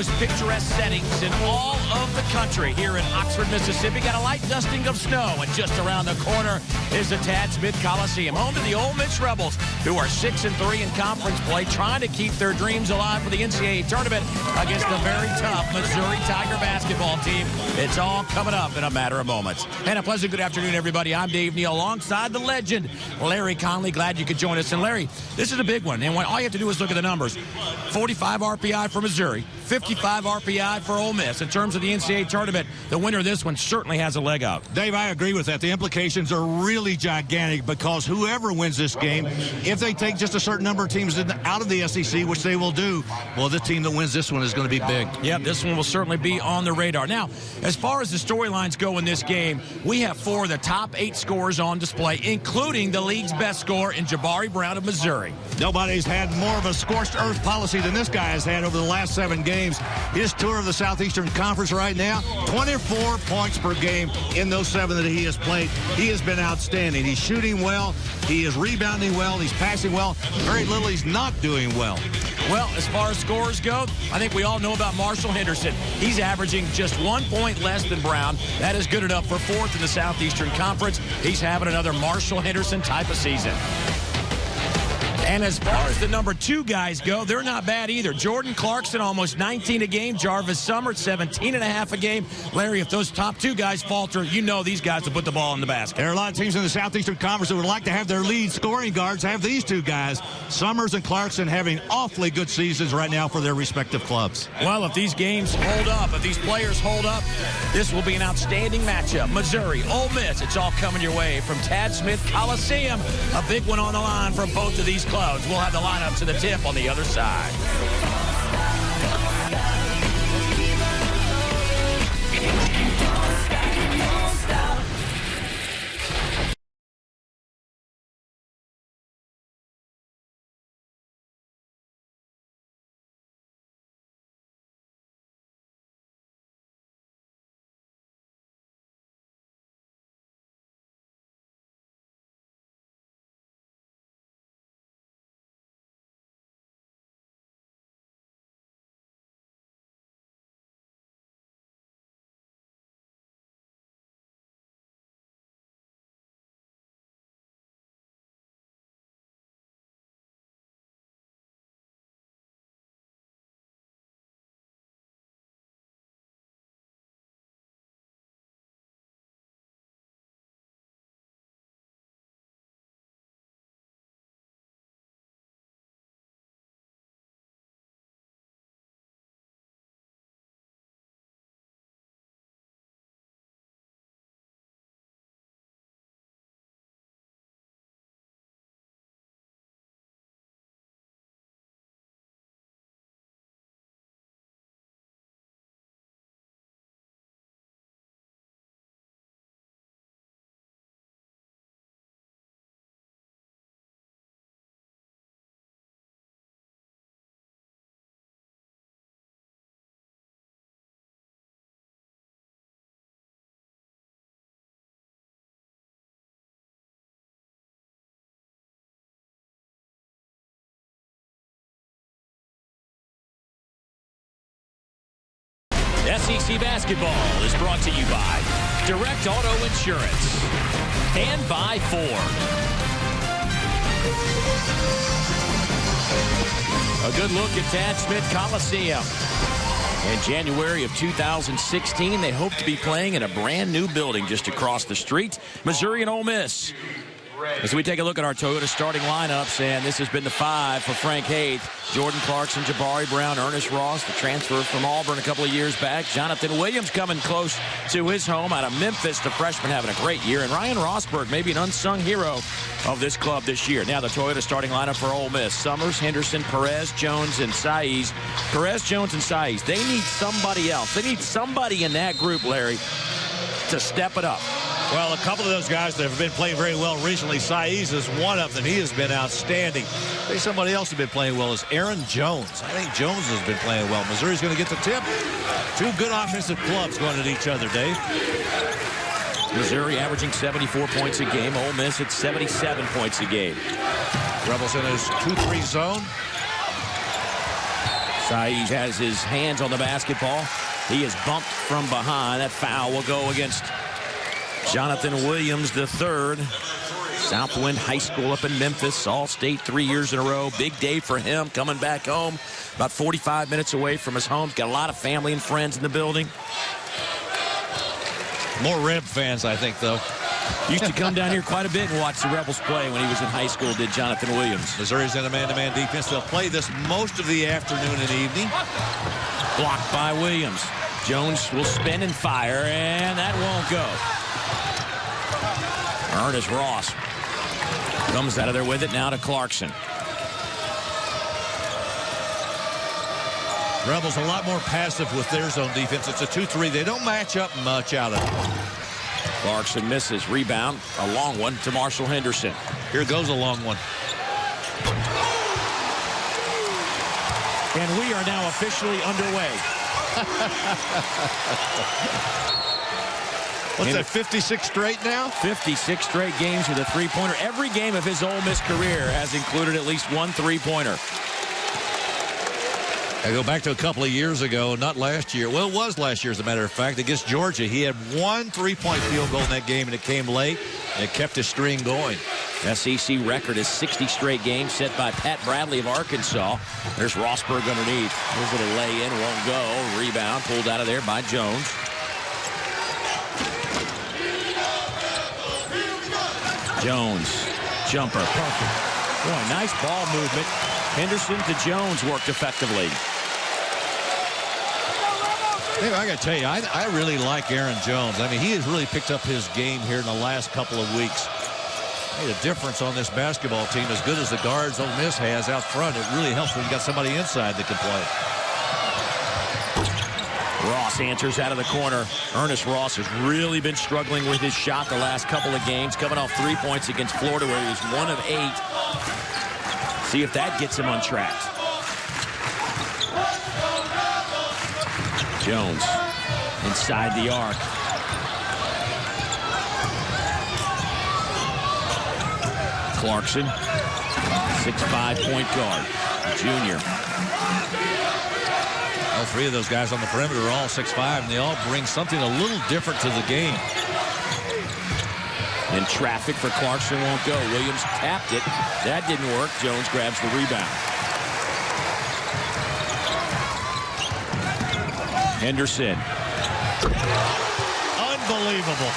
most picturesque settings in all of the country here in Oxford, Mississippi. Got a light dusting of snow, and just around the corner is the Tad Smith Coliseum, home to the Ole Miss Rebels, who are 6-3 in conference play, trying to keep their dreams alive for the NCAA tournament against the very tough Missouri Tiger basketball team. It's all coming up in a matter of moments. And a pleasant good afternoon, everybody. I'm Dave Neal, alongside the legend, Larry Conley. Glad you could join us. And Larry, this is a big one, and all you have to do is look at the numbers. 45 RPI for Missouri, 55 RPI for Ole Miss. In terms of the NCAA tournament, the winner of this one certainly has a leg up. Dave, I agree with that. The implications are really gigantic because whoever wins this game, if they take just a certain number of teams out of the SEC, which they will do, well, the team that wins this one is going to be big. Yep, this one will certainly be on the radar. Now, as far as the storylines go in this game, we have 4 of the top 8 scorers on display, including the league's best scorer in Jabari Brown of Missouri. Nobody's had more of a scorched earth policy than this guy has had over the last 7 games. His tour of the Southeastern Conference right now, 24 points per game in those 7 that he has played. He has been outstanding. He's shooting well. He is rebounding well. He's passing well. Very little he's not doing well. Well, as far as scores go, I think we all know about Marshall Henderson. He's averaging just 1 point less than Brown. That is good enough for 4th in the Southeastern Conference. He's having another Marshall Henderson type of season. And as far as the number 2 guys go, they're not bad either. Jordan Clarkson, almost 19 a game. Jarvis Summers, 17.5 a game. Larry, if those top 2 guys falter, you know these guys will put the ball in the basket. There are a lot of teams in the Southeastern Conference that would like to have their lead scoring guards have these 2 guys. Summers and Clarkson having awfully good seasons right now for their respective clubs. Well, if these games hold up, if these players hold up, this will be an outstanding matchup. Missouri, Ole Miss, it's all coming your way from Tad Smith Coliseum. A big one on the line for both of these clubs. We'll have the lineup to the tip on the other side. SEC Basketball is brought to you by Direct Auto Insurance and by Ford. A good look at Tad Smith Coliseum. In January of 2016, they hope to be playing in a brand new building just across the street. Missouri and Ole Miss. As we take a look at our Toyota starting lineups, and this has been the 5 for Frank Haith. Jordan Clarkson, Jabari Brown, Ernest Ross, the transfer from Auburn a couple of years back. Jonathan Williams coming close to his home out of Memphis, the freshman having a great year. And Ryan Rosberg, maybe an unsung hero of this club this year. Now the Toyota starting lineup for Ole Miss. Summers, Henderson, Perez, Jones, and Saiz. Perez, Jones, and Saiz. They need somebody else. They need somebody in that group, Larry, to step it up. Well, a couple of those guys that have been playing very well recently, Saiz is one of them. He has been outstanding. I think somebody else has been playing well is Aaron Jones. I think Jones has been playing well. Missouri's going to get the tip. 2 good offensive clubs going at each other, Dave. Missouri averaging 74 points a game. Ole Miss at 77 points a game. Rebels in his 2-3 zone. Saiz has his hands on the basketball. He is bumped from behind. That foul will go against Jonathan Williams III. Southwind High School up in Memphis. All-State 3 years in a row. Big day for him coming back home. About 45 minutes away from his home. He's got a lot of family and friends in the building. More Reb fans, I think, though. Used to come down here quite a bit and watch the Rebels play when he was in high school, did Jonathan Williams. Missouri's in a man-to-man defense. They'll play this most of the afternoon and evening. Blocked by Williams. Jones will spin and fire, and that won't go. Ernest Ross comes out of there with it now to Clarkson. Rebels a lot more passive with their zone defense. It's a 2-3. They don't match up much out of it. Clarkson misses. Rebound. A long one to Marshall Henderson. Here goes a long one. And we are now officially underway. What's that, 56 straight now? 56 straight games with a three-pointer. Every game of his Ole Miss career has included at least one three-pointer. I go back to a couple of years ago, not last year. Well, it was last year, as a matter of fact, against Georgia. He had one three-point field goal in that game, and it came late, and it kept his string going. SEC record is 60 straight games set by Pat Bradley of Arkansas. There's Rossberg underneath. Here's a little lay-in, won't go. Rebound pulled out of there by Jones. Jones, jumper, perfect. Boy, nice ball movement. Henderson to Jones worked effectively. Hey, I got to tell you, I really like Aaron Jones. I mean, he has really picked up his game here in the last couple of weeks. Made a difference on this basketball team. As good as the guards Ole Miss has out front, it really helps when you got somebody inside that can play. Ross answers out of the corner. Ernest Ross has really been struggling with his shot the last couple of games, coming off 3 points against Florida where he was 1 of 8. See if that gets him on track. Jones inside the arc. Clarkson, 6'5" point guard, junior. All three of those guys on the perimeter are all 6'5", and they all bring something a little different to the game. And traffic for Clarkson won't go. Williams tapped it. That didn't work. Jones grabs the rebound. Henderson. Unbelievable.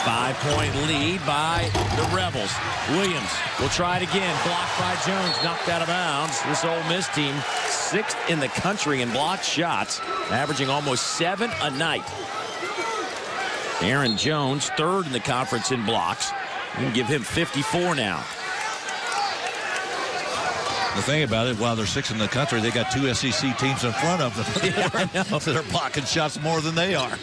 Five-point lead by the Rebels. Williams will try it again. Blocked by Jones. Knocked out of bounds. This Ole Miss team, 6th in the country in blocked shots, averaging almost 7 a night. Aaron Jones, 3rd in the conference in blocks. You can give him 54 now. The thing about it, while they're 6th in the country, they got 2 SEC teams in front of them. Yeah, I know. They're blocking shots more than they are.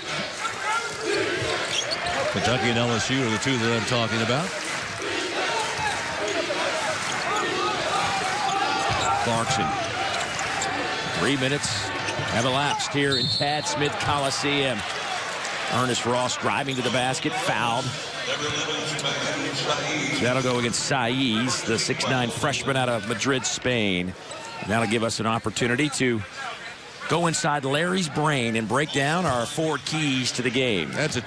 Kentucky and LSU are the two that I'm talking about. Clarkson. 3 minutes have elapsed here in Tad Smith Coliseum. Ernest Ross driving to the basket, fouled. That'll go against Saiz, the 6'9" freshman out of Madrid, Spain. That'll give us an opportunity to go inside Larry's brain and break down our 4 keys to the game. That's a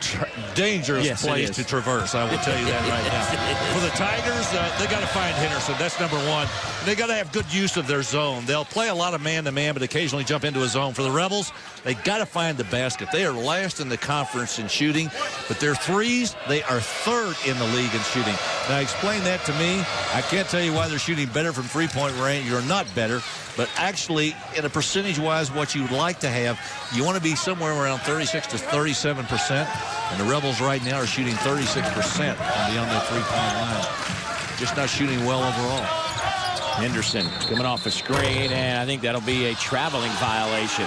dangerous place to traverse, I will tell you that right now. For the Tigers, they got to find Henderson. That's number 1. They got to have good use of their zone. They'll play a lot of man-to-man, but occasionally jump into a zone. For the Rebels, they got to find the basket. They are last in the conference in shooting, but their threes, they are 3rd in the league in shooting. Now, explain that to me. I can't tell you why they're shooting better from three-point range. You're not better. But actually, in a percentage-wise, what you would like to have, you want to be somewhere around 36 to 37%. And the Rebels right now are shooting 36% from beyond their three-point line. Just not shooting well overall. Henderson coming off a screen, and I think that'll be a traveling violation.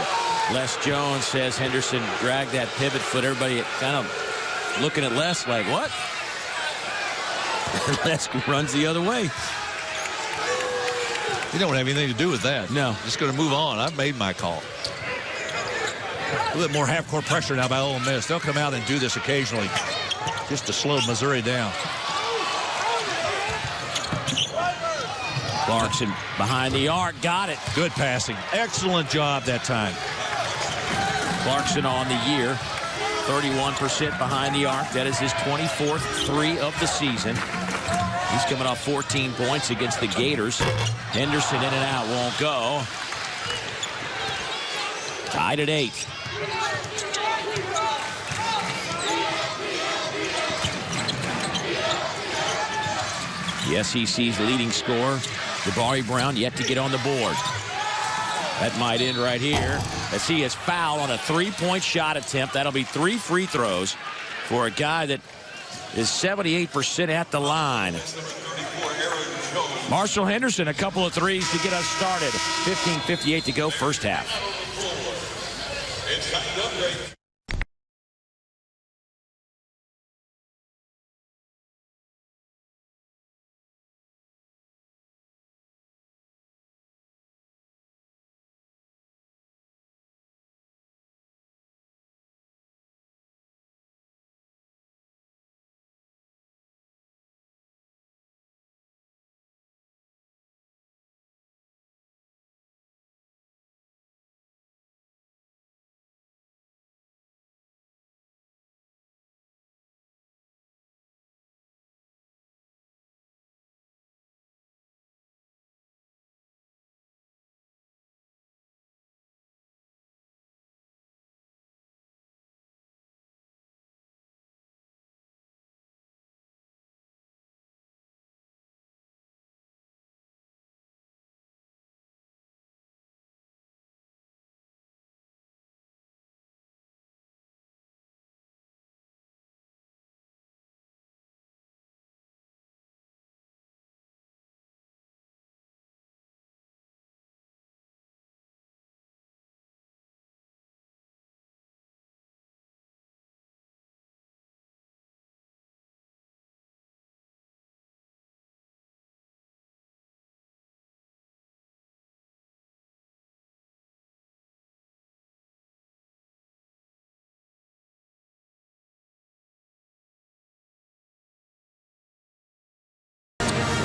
Les Jones says Henderson dragged that pivot foot. Everybody kind of looking at Les like, what? Les runs the other way. You don't have anything to do with that. No. Just going to move on. I've made my call. A little bit more half-court pressure now by Ole Miss. They'll come out and do this occasionally just to slow Missouri down. Clarkson behind the arc. Got it. Good passing. Excellent job that time. Clarkson on the year. 31% behind the arc. That is his 24th three of the season. He's coming off 14 points against the Gators. Henderson in and out. Won't go. Tied at 8. The SEC's leading scorer, Jabari Brown, yet to get on the board. That might end right here as he is fouled on a three-point shot attempt. That'll be 3 free throws for a guy that is 78% at the line. Marshall Henderson, a couple of threes to get us started. 15:58 to go, first half.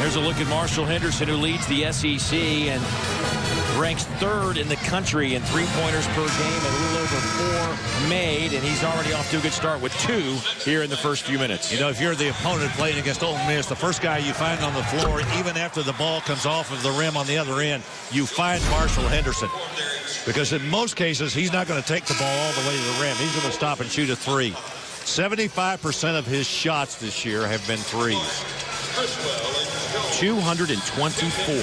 There's a look at Marshall Henderson, who leads the SEC and ranks 3rd in the country in three-pointers per game, and a little over 4 made, and he's already off to a good start with 2 here in the first few minutes. You know, if you're the opponent playing against Ole Miss, the first guy you find on the floor, even after the ball comes off of the rim on the other end, you find Marshall Henderson. Because in most cases, he's not going to take the ball all the way to the rim. He's going to stop and shoot a 3. 75% of his shots this year have been threes. 224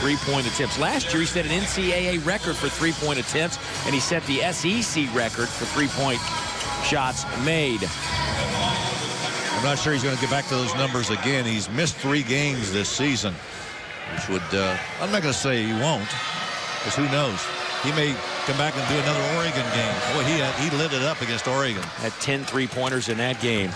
three-point attempts. Last year, he set an NCAA record for three-point attempts, and he set the SEC record for three-point shots made. I'm not sure he's going to get back to those numbers again. He's missed 3 games this season, which would, I'm not going to say he won't, because who knows? He may come back and do another Oregon game. Boy, he lit it up against Oregon. Had 10 three-pointers in that game.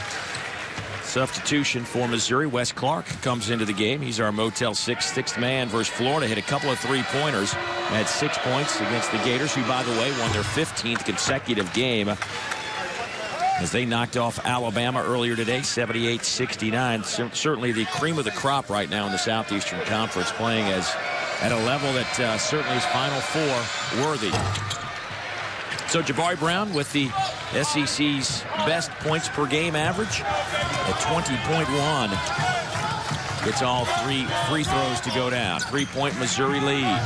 Substitution for Missouri. Wes Clark comes into the game. He's our Motel 6 sixth man versus Florida. Hit a couple of three-pointers. Had 6 points against the Gators, who, by the way, won their 15th consecutive game as they knocked off Alabama earlier today, 78-69. Certainly the cream of the crop right now in the Southeastern Conference, playing at a level that certainly is Final Four worthy. So Jabari Brown with the SEC's best points per game average at 20.1. Gets all 3 free throws to go down. 3-point Missouri lead.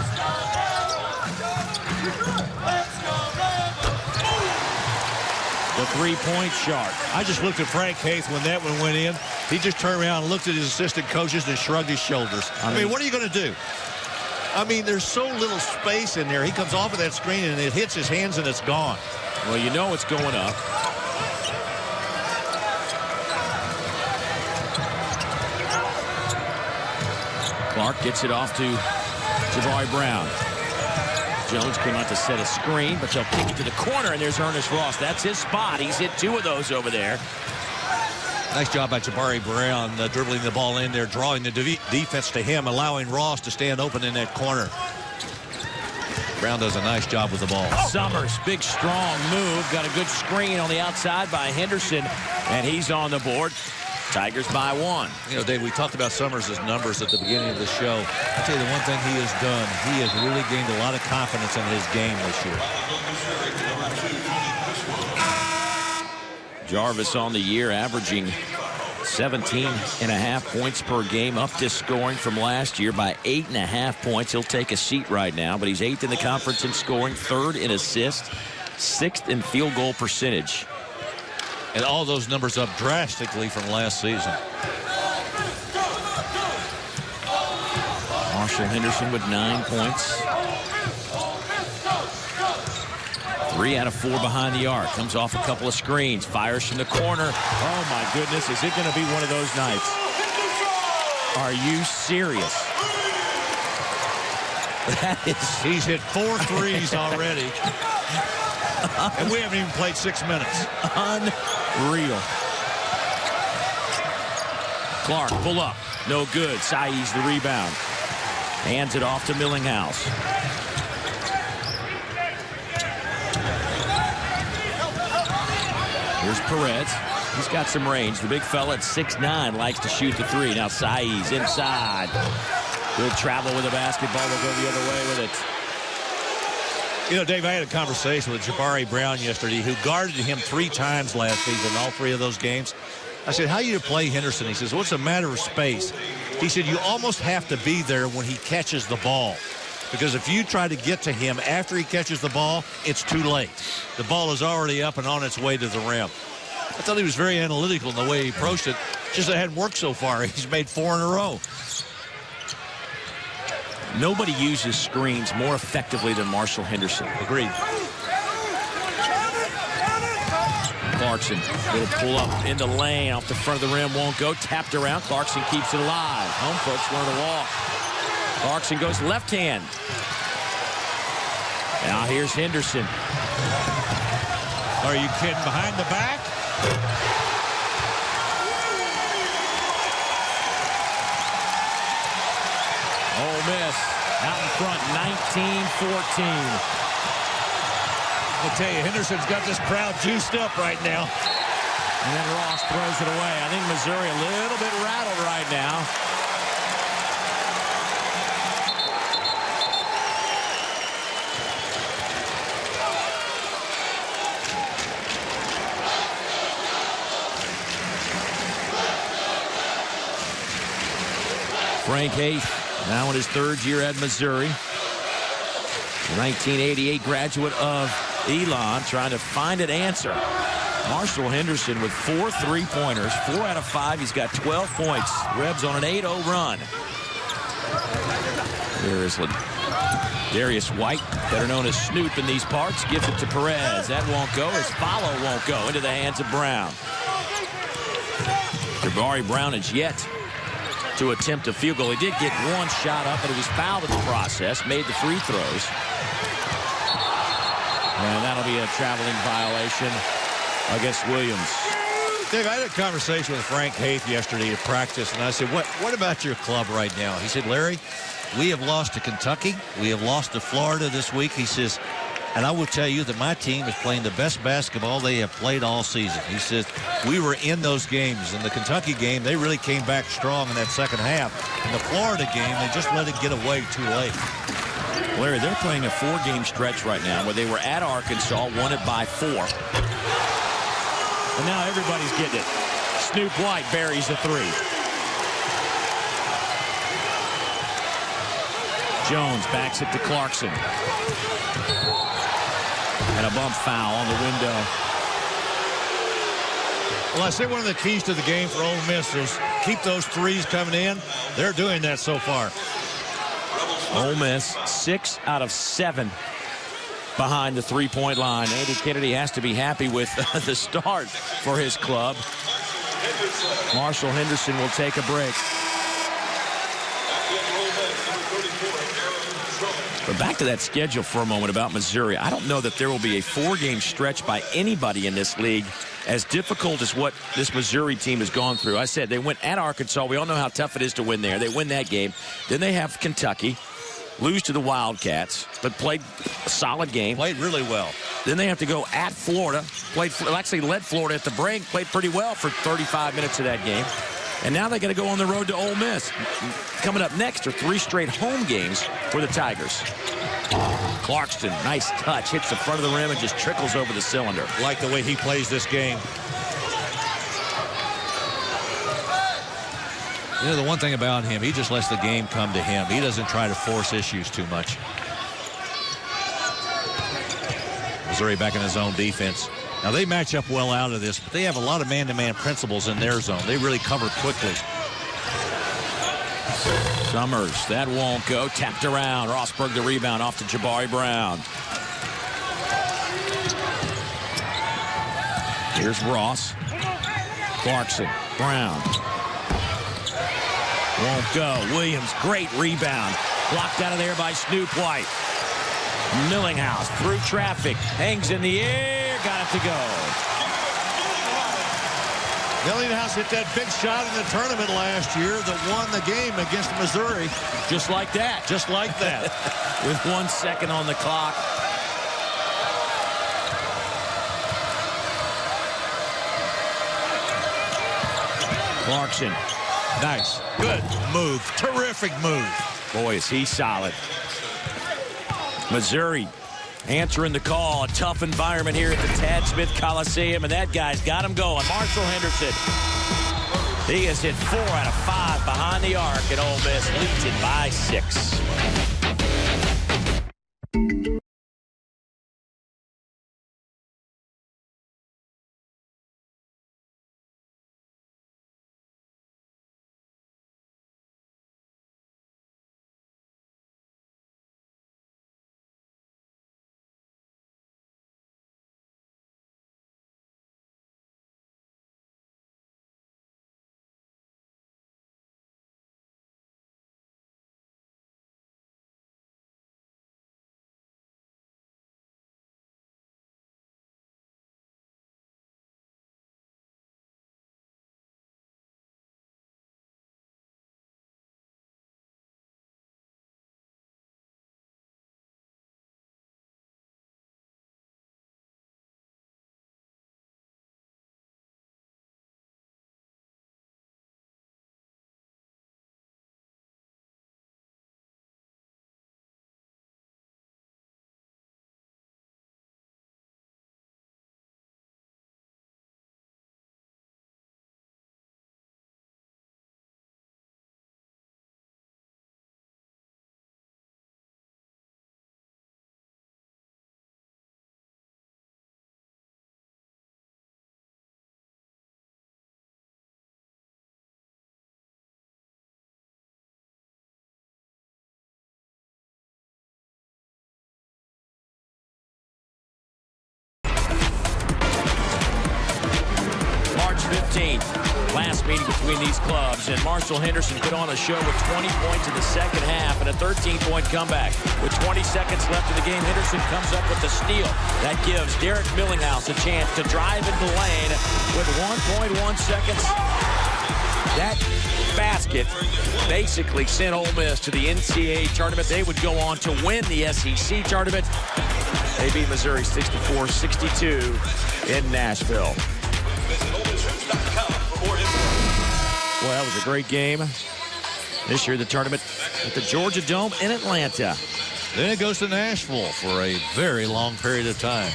The 3-point shark. I just looked at Frank Haith when that one went in. He just turned around and looked at his assistant coaches and shrugged his shoulders. I mean, what are you going to do? I mean, there's so little space in there. He comes off of that screen and it hits his hands and it's gone. Well, you know it's going up. Clark gets it off to Jabari Brown. Jones came out to set a screen, but they'll kick it to the corner, and there's Ernest Ross. That's his spot. He's hit 2 of those over there. Nice job by Jabari Brown, dribbling the ball in there, drawing the defense to him, allowing Ross to stand open in that corner. Brown does a nice job with the ball. Summers, big, strong move. Got a good screen on the outside by Henderson, and he's on the board. Tigers by 1. You know, Dave, we talked about Summers' numbers at the beginning of the show. I'll tell you the one thing he has done, he has really gained a lot of confidence in his game this year. Jarvis on the year averaging 17.5 points per game, up this scoring from last year by 8.5 points. He'll take a seat right now, but he's 8th in the conference in scoring, 3rd in assists, 6th in field goal percentage. And all those numbers up drastically from last season. Marshall Henderson with 9 points. 3 out of 4 behind the arc. Comes off a couple of screens. Fires from the corner. Oh, my goodness. Is it going to be one of those nights? Are you serious? That is... He's hit 4 threes already. And we haven't even played 6 minutes. Unreal. Clark, pull up. No good. Saiz the rebound. Hands it off to Millinghouse. Here's Perez. He's got some range. The big fella at 6'9" likes to shoot the 3. Now Saiz inside. Good travel with the basketball. Will go the other way with it. You know, Dave, I had a conversation with Jabari Brown yesterday, who guarded him 3 times last season, all 3 of those games. I said, how do you play Henderson? He says, well, it's a matter of space. He said, you almost have to be there when he catches the ball. Because if you try to get to him after he catches the ball, it's too late. The ball is already up and on its way to the rim. I thought he was very analytical in the way he approached it. Just it hadn't worked so far. He's made 4 in a row. Nobody uses screens more effectively than Marshall Henderson. Agreed. Clarkson, little pull up in the lane, off the front of the rim, won't go. Tapped around. Clarkson keeps it alive. Home folks learn to walk. Clarkson goes left hand. Now here's Henderson. Are you kidding? Behind the back? Ole Miss out in front, 19-14. I'll tell you, Henderson's got this crowd juiced up right now. And then Ross throws it away. I think Missouri a little bit rattled right now. Frank Haith, now in his 3rd year at Missouri. 1988 graduate of Elon, trying to find an answer. Marshall Henderson with 4 3-pointers, 4 out of 5. He's got 12 points. Rebs on an 8-0 run. There is Darius White, better known as Snoop in these parts, gives it to Perez. That won't go. His follow won't go into the hands of Brown. Jabari Brown is yet to attempt a field goal. He did get 1 shot up, but he was fouled in the process, made the free throws. And that'll be a traveling violation against Williams. Dave, I had a conversation with Frank Haith yesterday at practice, and I said, what about your club right now? He said, Larry, we have lost to Kentucky. We have lost to Florida this week. He says, and I will tell you that my team is playing the best basketball they have played all season. He says, we were in those games. In the Kentucky game, they really came back strong in that second half. In the Florida game, they just let it get away too late. Larry, they're playing a 4-game stretch right now where they were at Arkansas, won it by 4. And now everybody's getting it. Snoop White buries the 3. Jones backs it to Clarkson. And a bump foul on the window. Well, I say one of the keys to the game for Ole Miss is keep those 3s coming in. They're doing that so far. Ole Miss 6 out of 7 behind the 3-point line. Andy Kennedy has to be happy with the start for his club. Marshall Henderson will take a break. But back to that schedule for a moment about Missouri. I don't know that there will be a 4-game stretch by anybody in this league as difficult as what this Missouri team has gone through. I said they went at Arkansas. We all know how tough it is to win there. They win that game. Then they have Kentucky. lose to the Wildcats, but played a solid game. Played really well. Then they have to go at Florida. Actually led Florida at the break. Played pretty well for 35 minutes of that game. And now they got to go on the road to Ole Miss. Coming up next are 3 straight home games for the Tigers. Clarkson, nice touch, hits the front of the rim and just trickles over the cylinder. Like the way he plays this game. You know, the one thing about him, he just lets the game come to him. He doesn't try to force issues too much. Missouri back in his own defense. Now, they match up well out of this, but they have a lot of man-to-man principles in their zone. They really cover quickly. Summers, that won't go. Tapped around. Rossberg the rebound off to Jabari Brown. Here's Ross. Clarkson. Brown. Won't go. Williams, great rebound. Blocked out of there by Snoop White. Millinghouse through traffic. Hangs in the air. Got it to go. Millinghouse hit that big shot in the tournament last year that won the game against Missouri. Just like that. Just like that. With 1 second on the clock. Clarkson. Nice. Good move. Terrific move. Boy, is he solid. Missouri answering the call. A tough environment here at the Tad Smith Coliseum, and that guy's got him going. Marshall Henderson. He has hit 4 out of 5 behind the arc, and Ole Miss leads it by 6. March 15th, last meeting between these clubs, and Marshall Henderson put on a show with 20 points in the second half and a 13-point comeback. With 20 seconds left in the game, Henderson comes up with the steal. That gives Derek Millinghouse a chance to drive into the lane with 1.1 seconds. That basket basically sent Ole Miss to the NCAA tournament. They would go on to win the SEC tournament. They beat Missouri 64-62 in Nashville. Well, that was a great game. This year, the tournament at the Georgia Dome in Atlanta. Then it goes to Nashville for a very long period of time.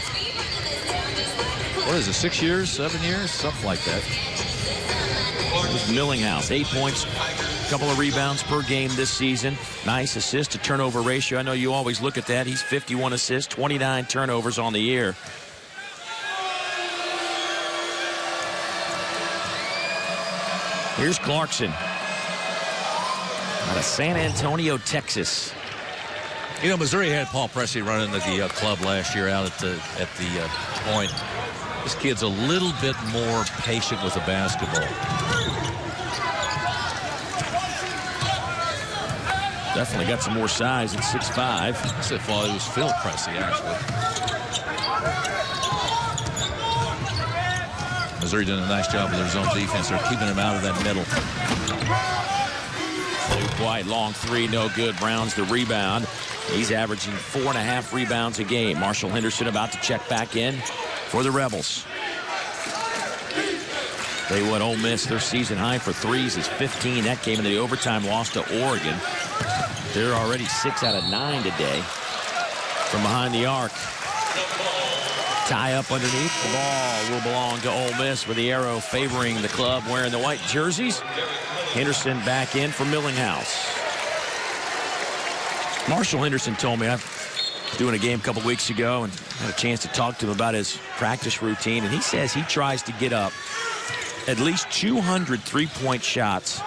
What is it, 6 years, 7 years? Something like that. Millinghouse, 8 points, a couple of rebounds per game this season. Nice assist to turnover ratio. I know you always look at that. He's 51 assists, 29 turnovers on the year. Here's Clarkson out of San Antonio, Texas. You know, Missouri had Paul Pressey running the club last year out at the point. This kid's a little bit more patient with the basketball. Definitely got some more size at 6'5". I said, well, it was Phil Pressey, actually. Missouri doing a nice job with their zone defense. They're keeping him out of that middle. Luke White, long three, no good. Brown's the rebound. He's averaging 4.5 rebounds a game. Marshall Henderson about to check back in for the Rebels. They won Ole Miss. Their season high for threes is 15. That came in the overtime loss to Oregon. They're already 6 out of 9 today from behind the arc. Tie up underneath. The ball will belong to Ole Miss with the arrow favoring the club wearing the white jerseys. Henderson back in for Millinghouse. Marshall Henderson told me, I was doing a game a couple weeks ago and had a chance to talk to him about his practice routine, and he says he tries to get up at least 200 three-point shots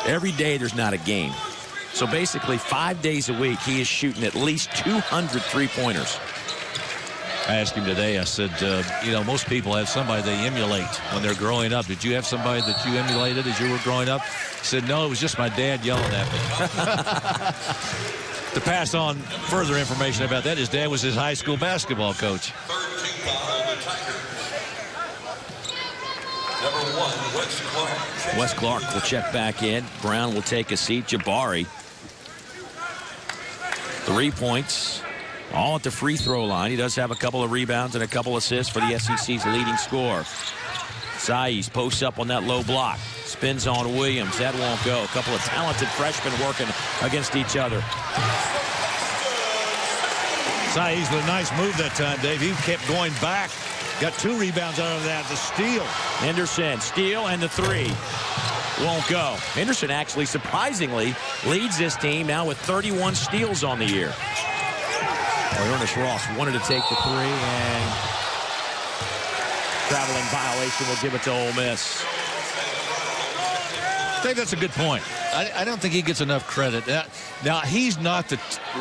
every day there's not a game. So basically 5 days a week he is shooting at least 200 three-pointers. I asked him today, I said, you know, most people have somebody they emulate when they're growing up. Did you have somebody that you emulated as you were growing up? He said, no, it was just my dad yelling at me. To pass on further information about that, his dad was his high school basketball coach. Wes Clark will check back in. Brown will take a seat. Jabari. 3 points. All at the free throw line. He does have a couple of rebounds and a couple assists for the SEC's leading scorer. Saiz posts up on that low block. Spins on Williams. That won't go. A couple of talented freshmen working against each other. Saiz with a nice move that time, Dave. He kept going back. Got 2 rebounds out of that. The steal. Henderson, steal, and the 3. Won't go. Henderson actually surprisingly leads this team now with 31 steals on the year. Ernest Ross wanted to take the 3, and traveling violation will give it to Ole Miss. I think that's a good point. I don't think he gets enough credit. Now, he's not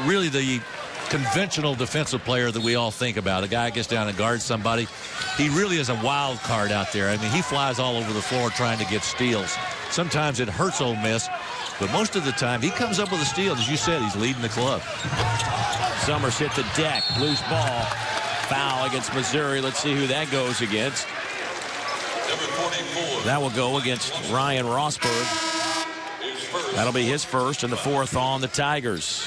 really the conventional defensive player that we all think about. A guy gets down and guards somebody. He really is a wild card out there. I mean, he flies all over the floor trying to get steals. Sometimes it hurts Ole Miss, but most of the time he comes up with a steal. As you said, he's leading the club. Summers hit the deck. Loose ball. Foul against Missouri. Let's see who that goes against. That will go against Ryan Rosberg. That'll be his first and the 4th on the Tigers.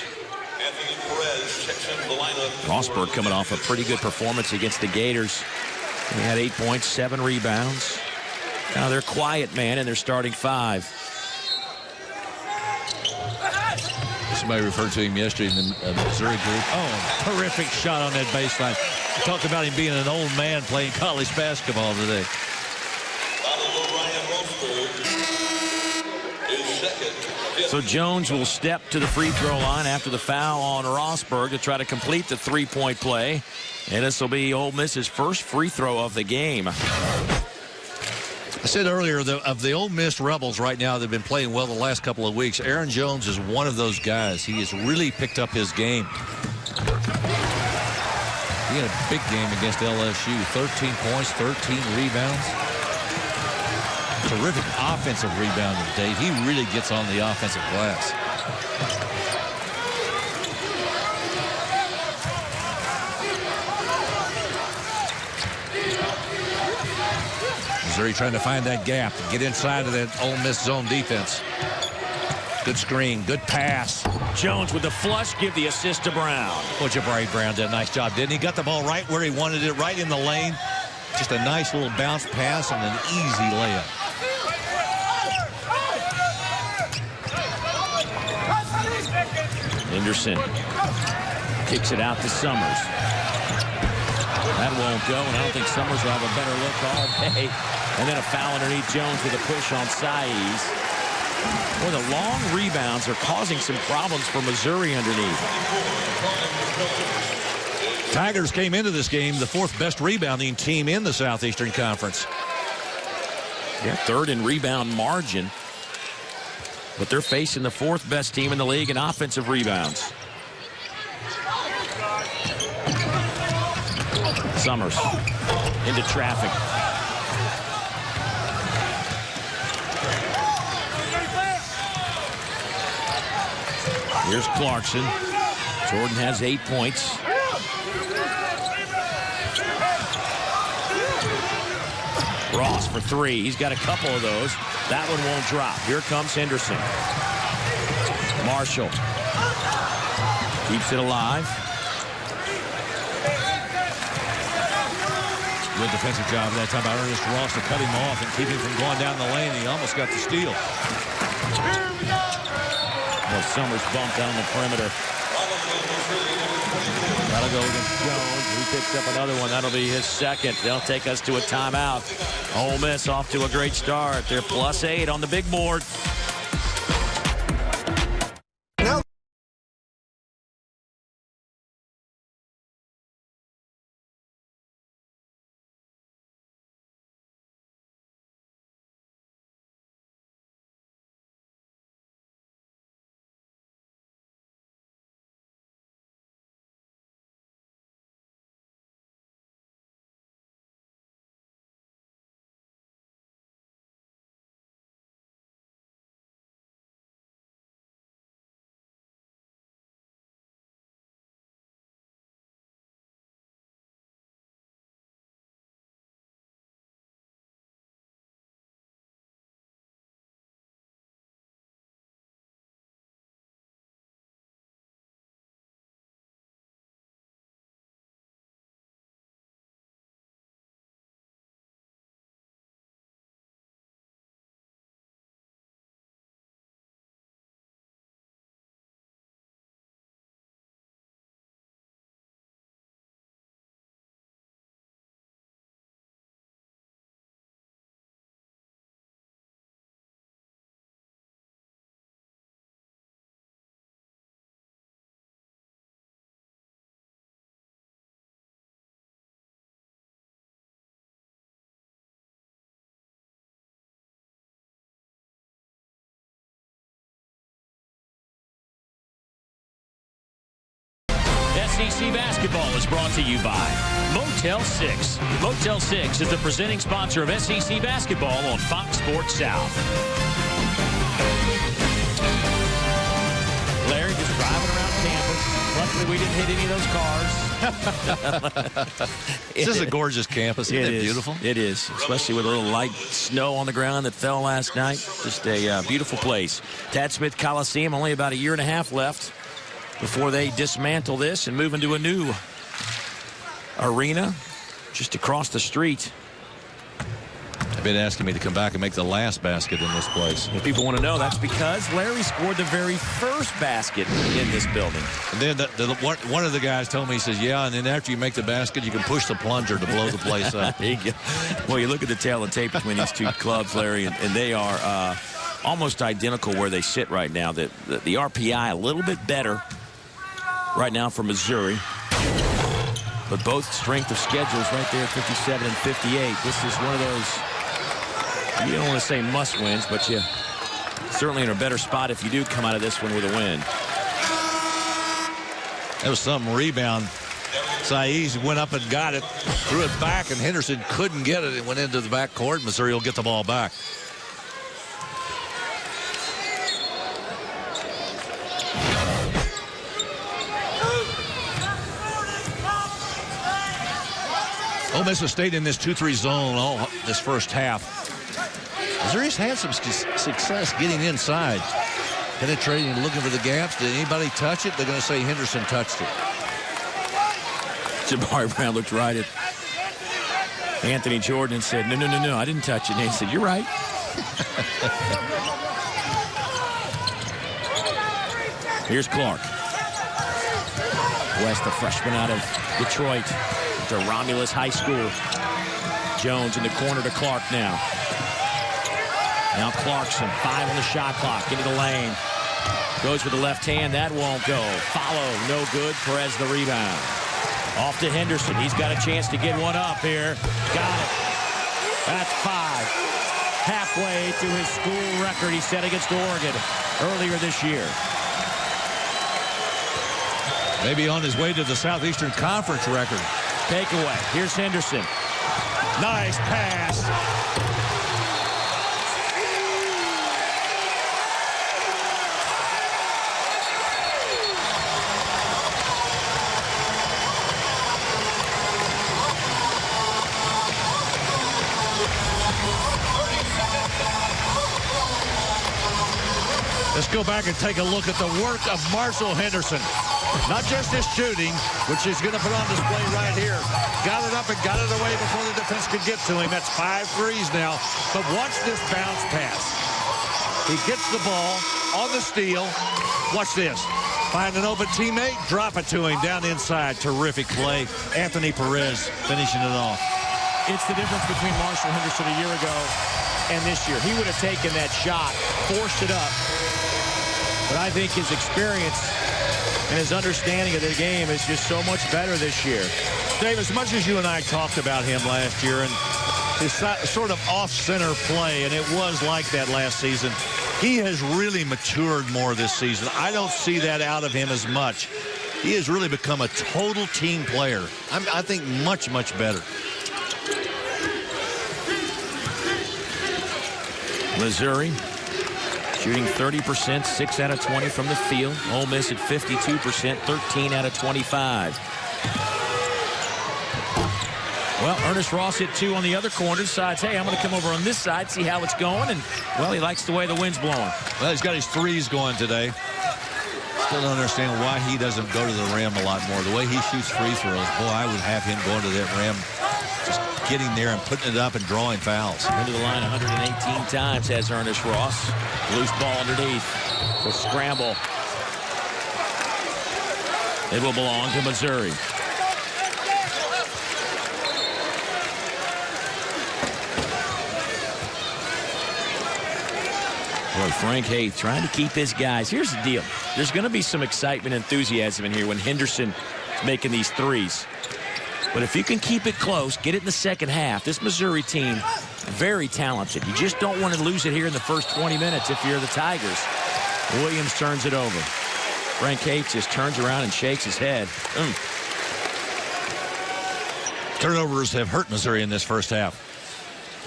Rosberg coming off a pretty good performance against the Gators. He had 8 points, 7 rebounds. Now they're quiet, man, and they're starting 5. Somebody referred to him yesterday in the Missouri group. Oh, terrific shot on that baseline. Talked about him being an old man playing college basketball today. So Jones will step to the free throw line after the foul on Rosberg to try to complete the 3-point play. And this will be Ole Miss's first free throw of the game. I said earlier, of the Ole Miss Rebels right now, they've been playing well the last couple of weeks. Aaron Jones is one of those guys. He has really picked up his game. He had a big game against LSU. 13 points, 13 rebounds. Terrific offensive rebounder, Dave. He really gets on the offensive glass. Missouri trying to find that gap to get inside of that Ole Miss zone defense. Good screen, good pass. Jones with the flush, give the assist to Brown. Well, Jabari Brown did a nice job, didn't he? Got the ball right where he wanted it, right in the lane. Just a nice little bounce pass and an easy layup. Henderson kicks it out to Summers. That won't go, and I don't think Summers will have a better look all day. And then a foul underneath Jones with a push on Saiz. Well, the long rebounds are causing some problems for Missouri underneath. Tigers came into this game the 4th best rebounding team in the Southeastern Conference. Yeah, 3rd in rebound margin. But they're facing the 4th best team in the league in offensive rebounds. Summers into traffic. Here's Clarkson. Jordan has 8 points. Ross for 3. He's got a couple of those. That one won't drop. Here comes Henderson. Marshall. Keeps it alive. Good defensive job that time by Ernest Ross to cut him off and keep him from going down the lane. He almost got the steal. Well, Summers bumped down the perimeter. That'll go against Jones. He picks up another one. That'll be his second. They'll take us to a timeout. Ole Miss off to a great start. They're +8 on the big board. SEC basketball is brought to you by Motel 6. Motel 6 is the presenting sponsor of SEC basketball on Fox Sports South. Larry just driving around campus. Luckily, we didn't hit any of those cars. This is a gorgeous campus. Isn't it beautiful? It is, especially with a little light snow on the ground that fell last night. Just a beautiful place. Tad Smith Coliseum, only about a year and a half left before they dismantle this and move into a new arena just across the street. They've been asking me to come back and make the last basket in this place. Well, people want to know that's because Larry scored the very first basket in this building. And then one of the guys told me, he says, yeah, and then after you make the basket, you can push the plunger to blow the place up. There you go. Well, you look at the tail and tape between these two clubs, Larry, and they are almost identical where they sit right now. The RPI a little bit better right now for Missouri. But both strength of schedules right there, 57 and 58. This is one of those, you don't want to say must wins, but you certainly in a better spot if you do come out of this one with a win. That was some rebound. Saiz went up and got it, threw it back, and Henderson couldn't get it. It went into the backcourt. Missouri will get the ball back. Ole Miss has stayed in this 2-3 zone all this first half. Missouri's had some success getting inside, penetrating and looking for the gaps. Did anybody touch it? They're going to say Henderson touched it. Jabari Brown looked right at Anthony Jordan and said, no, I didn't touch it. And he said, you're right. Here's Clark. West, the freshman out of Detroit, to Romulus High School. Jones in the corner to Clark now. Now Clarkson, 5 on the shot clock, into the lane. Goes with the left hand, that won't go. Follow, no good. Perez the rebound. Off to Henderson, he's got a chance to get one up here. Got it. That's 5. Halfway to his school record he set against Oregon earlier this year. Maybe on his way to the Southeastern Conference record. Takeaway. Here's Henderson. Nice pass. Let's go back and take a look at the work of Marshall Henderson. Not just his shooting, which he's going to put on display right here. Got it up and got it away before the defense could get to him. That's 5 threes now. But watch this bounce pass. He gets the ball on the steal. Watch this. Find an open teammate, drop it to him down inside. Terrific play. Anthony Perez finishing it off. It's the difference between Marshall Henderson a year ago and this year. He would have taken that shot, forced it up. But I think his experience and his understanding of the game is just so much better this year. Dave, as much as you and I talked about him last year and his sort of off-center play, and it was like that last season, he has really matured more this season. I don't see that out of him as much. He has really become a total team player. I think much, much better. Missouri shooting 30%, 6 out of 20 from the field. Ole Miss at 52%, 13 out of 25. Well, Ernest Ross hit 2 on the other corner. Decides, hey, I'm going to come over on this side, see how it's going. And, well, he likes the way the wind's blowing. Well, he's got his threes going today. Still don't understand why he doesn't go to the rim a lot more. The way he shoots free throws, boy, I would have him going to that rim, just getting there and putting it up and drawing fouls. Into the line 118 times has Ernest Ross. Loose ball underneath. The scramble. It will belong to Missouri. Boy, Frank Haith trying to keep his guys. Here's the deal. There's going to be some excitement and enthusiasm in here when Henderson is making these threes. But if you can keep it close, get it in the second half, this Missouri team, very talented. You just don't want to lose it here in the first 20 minutes if you're the Tigers. Williams turns it over. Frank Haith just turns around and shakes his head. Turnovers have hurt Missouri in this first half.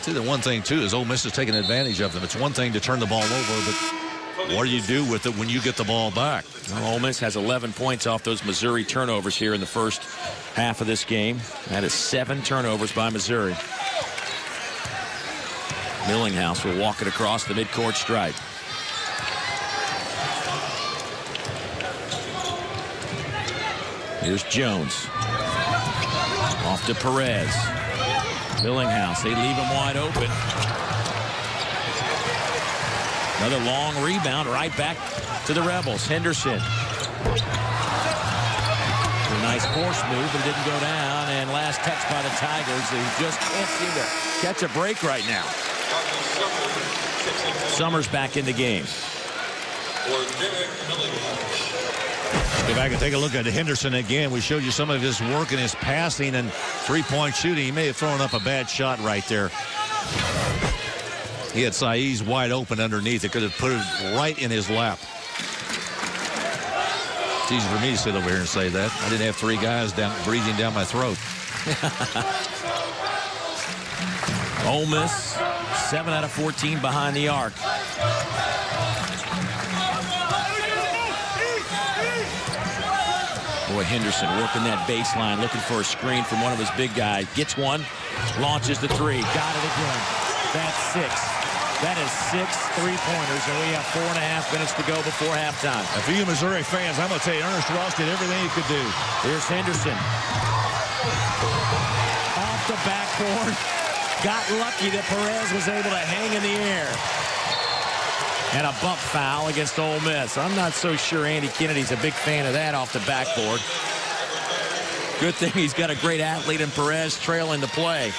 See, the one thing, too, is Ole Miss is taking advantage of them. It's one thing to turn the ball over, but what do you do with it when you get the ball back? Well, Ole Miss has 11 points off those Missouri turnovers here in the first half of this game. That is 7 turnovers by Missouri. Millinghouse will walk it across the midcourt stripe. Here's Jones. Off to Perez. Millinghouse, they leave him wide open. Another long rebound right back to the Rebels. Henderson. A nice force move, but it didn't go down. And last touch by the Tigers. They just can't seem to catch a break right now. Summers back in the game. Go back and take a look at Henderson again. We showed you some of his work in his passing and three-point shooting. He may have thrown up a bad shot right there. He had Saiz wide open underneath. It could have put it right in his lap. It's easy for me to sit over here and say that. I didn't have 3 guys breathing down my throat. Ole Miss, 7 out of 14 behind the arc. Boy, Henderson working that baseline, looking for a screen from one of his big guys. Gets one, launches the 3. Got it again. That's 6. That is 6 3-pointers, and we have 4.5 minutes to go before halftime. And for you Missouri fans, I'm going to tell you, Ernest Ross did everything he could do. Here's Henderson. Off the backboard. Got lucky that Perez was able to hang in the air. And a bump foul against Ole Miss. I'm not so sure Andy Kennedy's a big fan of that off the backboard. Good thing he's got a great athlete in Perez trailing the play.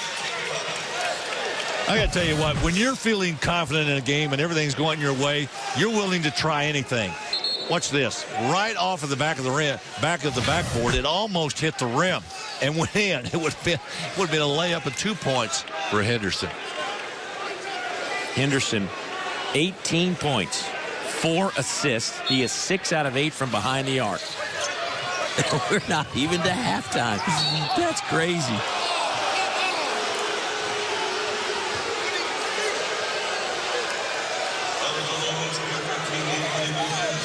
I got to tell you what, when you're feeling confident in a game and everything's going your way, you're willing to try anything. Watch this. Right off of the back of the rim, back of the backboard, it almost hit the rim and went in. It would have been a layup of 2 points for Henderson. Henderson, 18 points, 4 assists. He is 6 out of 8 from behind the arc. We're not even to halftime. That's crazy.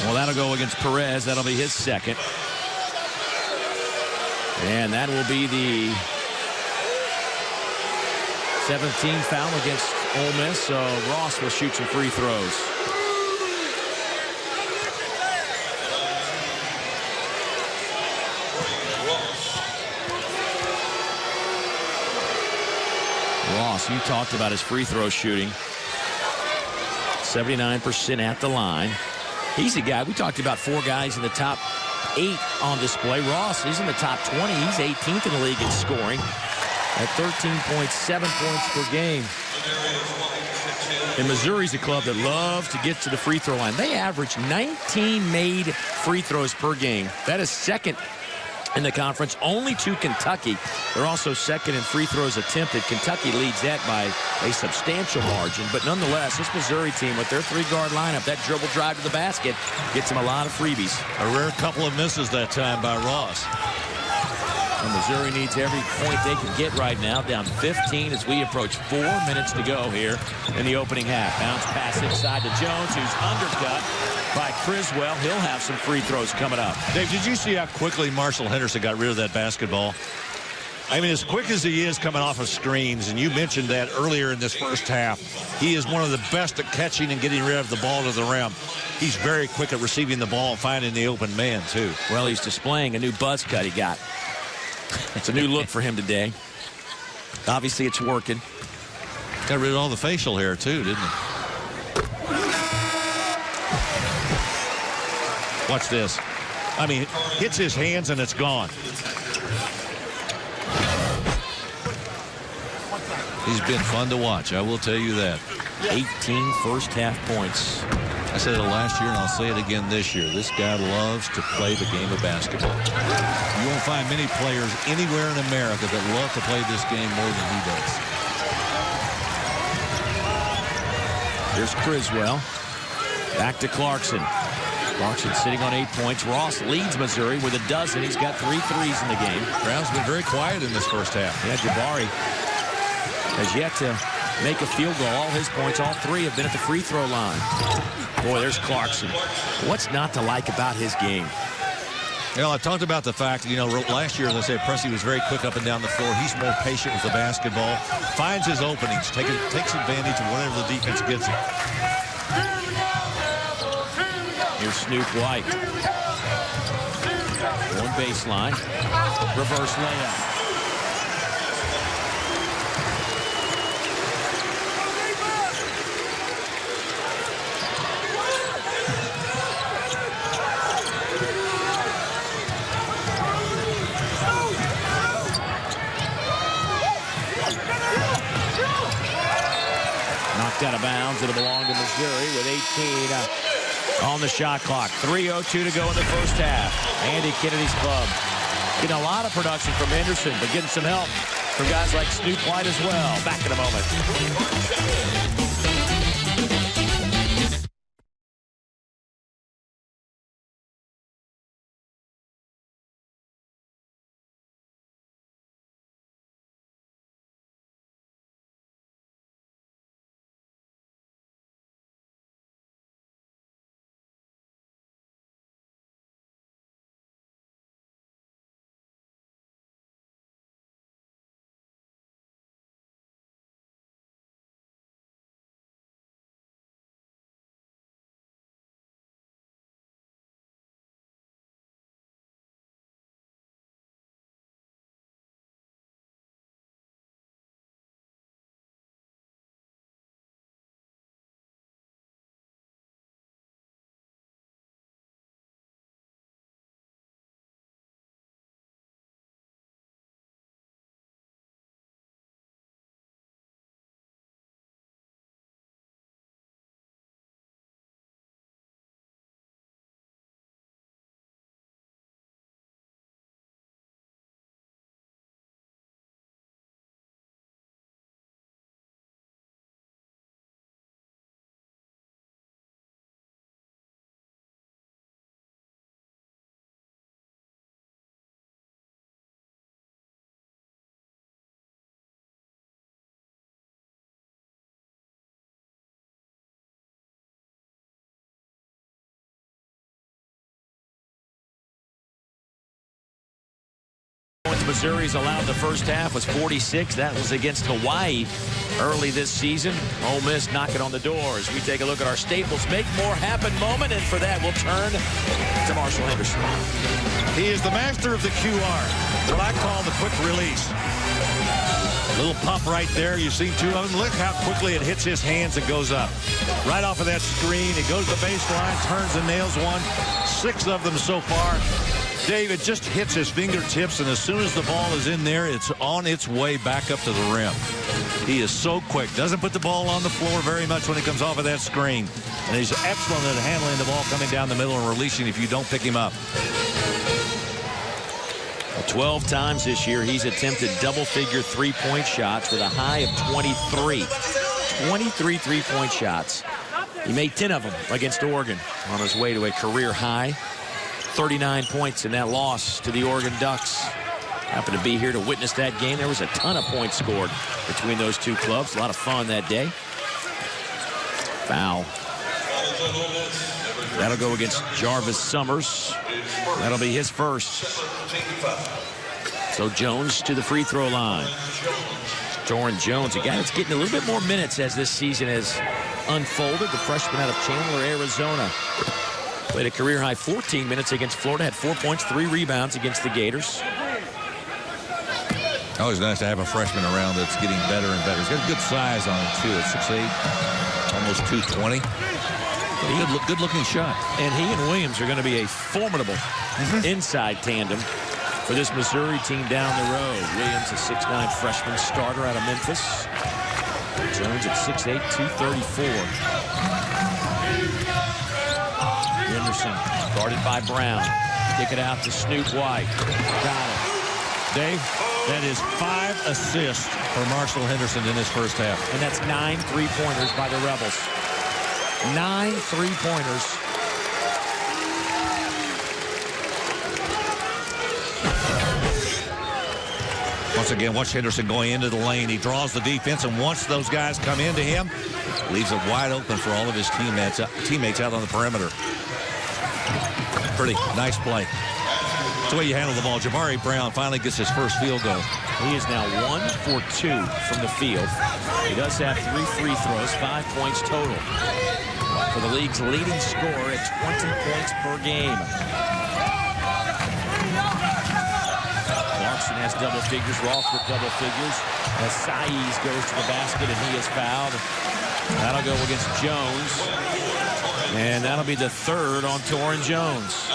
Well, that'll go against Perez. That'll be his second. And that will be the 17th foul against Ole Miss. So Ross will shoot some free throws. Ross, you talked about his free throw shooting. 79% at the line. He's a guy, we talked about 4 guys in the top 8 on display. Ross is in the top 20. He's 18th in the league in scoring at 13.7 points per game. And Missouri's a club that loves to get to the free throw line. They average 19 made free throws per game. That is second in the conference, only to Kentucky. They're also second in free throws attempted. Kentucky leads that by a substantial margin. But nonetheless, this Missouri team with their 3-guard lineup, that dribble drive to the basket, gets them a lot of freebies. A rare couple of misses that time by Ross. And Missouri needs every point they can get right now, down 15 as we approach 4 minutes to go here in the opening half. Bounce pass inside to Jones, who's undercut by Criswell. He'll have some free throws coming up. Dave, did you see how quickly Marshall Henderson got rid of that basketball? I mean, as quick as he is coming off of screens, and you mentioned that earlier in this first half, he is one of the best at catching and getting rid of the ball to the rim. He's very quick at receiving the ball and finding the open man, too. Well, he's displaying a new buzz cut he got. It's a new look for him today. Obviously, it's working. Got rid of all the facial hair, too, didn't he? Watch this. I mean, hits his hands and it's gone. He's been fun to watch, I will tell you that. 18 first half points. I said it last year and I'll say it again this year. This guy loves to play the game of basketball. You won't find many players anywhere in America that love to play this game more than he does. Here's Criswell. Back to Clarkson. Clarkson sitting on 8 points. Ross leads Missouri with a dozen. He's got 3 threes in the game. Brown's been very quiet in this first half. Yeah, Jabari has yet to make a field goal. All his points, all 3 have been at the free throw line. Boy, there's Clarkson. What's not to like about his game? You know, I talked about the fact, you know, last year, as I said, Pressey was very quick up and down the floor. He's more patient with the basketball, finds his openings, takes advantage of whatever the defense gives him. Here's Snoop White. One baseline. Reverse layup. Knocked out of bounds. It'll belong to Missouri with 18 on the shot clock. 3:02 to go in the first half. Andy Kennedy's club getting a lot of production from Henderson, but getting some help from guys like Snoop White as well. Back in a moment. Missouri's allowed the first half was 46. That was against Hawaii early this season. Ole Miss knocking on the door as we take a look at our Staples Make More Happen moment. And for that, we'll turn to Marshall Henderson. He is the master of the QR, what I call the quick release. Little pump right there. You see two of them. Look how quickly it hits his hands and goes up. Right off of that screen. It goes to the baseline, turns and nails one. 6 of them so far. Dave, it just hits his fingertips, and as soon as the ball is in there, it's on its way back up to the rim. He is so quick. Doesn't put the ball on the floor very much when he comes off of that screen. And he's excellent at handling the ball coming down the middle and releasing if you don't pick him up. 12 times this year, he's attempted double-figure three-point shots with a high of 23. 23 three-point shots. He made 10 of them against Oregon on his way to a career high. 39 points in that loss to the Oregon Ducks. Happened to be here to witness that game. There was a ton of points scored between those two clubs. A lot of fun that day. Foul. That'll go against Jarvis Summers. That'll be his first. So Jones to the free throw line. Torin Jones, a guy that's getting a little bit more minutes as this season has unfolded. The freshman out of Chandler, Arizona. Played a career-high 14 minutes against Florida. Had 4 points, 3 rebounds against the Gators. Always nice to have a freshman around that's getting better and better. He's got good size on him, too, at 6'8", almost 220. Good-looking shot. And he and Williams are going to be a formidable inside tandem for this Missouri team down the road. Williams, a 6'9" freshman starter out of Memphis. Jones at 6'8", 234. Henderson guarded by Brown. Kick it out to Snoop White. Got it. Dave, that is 5 assists for Marshall Henderson in his first half. And that's 9 three-pointers by the Rebels. 9 three-pointers. Once again, watch Henderson going into the lane. He draws the defense, and once those guys come into him, leaves it wide open for all of his teammates out on the perimeter. Pretty nice play. That's the way you handle the ball. Jabari Brown finally gets his first field goal. He is now 1 for 2 from the field. He does have 3 free throws, 5 points total. For the league's leading scorer at 20 points per game. Clarkson has double figures. Ross with double figures. As Saiz goes to the basket and he is fouled. That'll go against Jones. And that'll be the third on Torin Jones.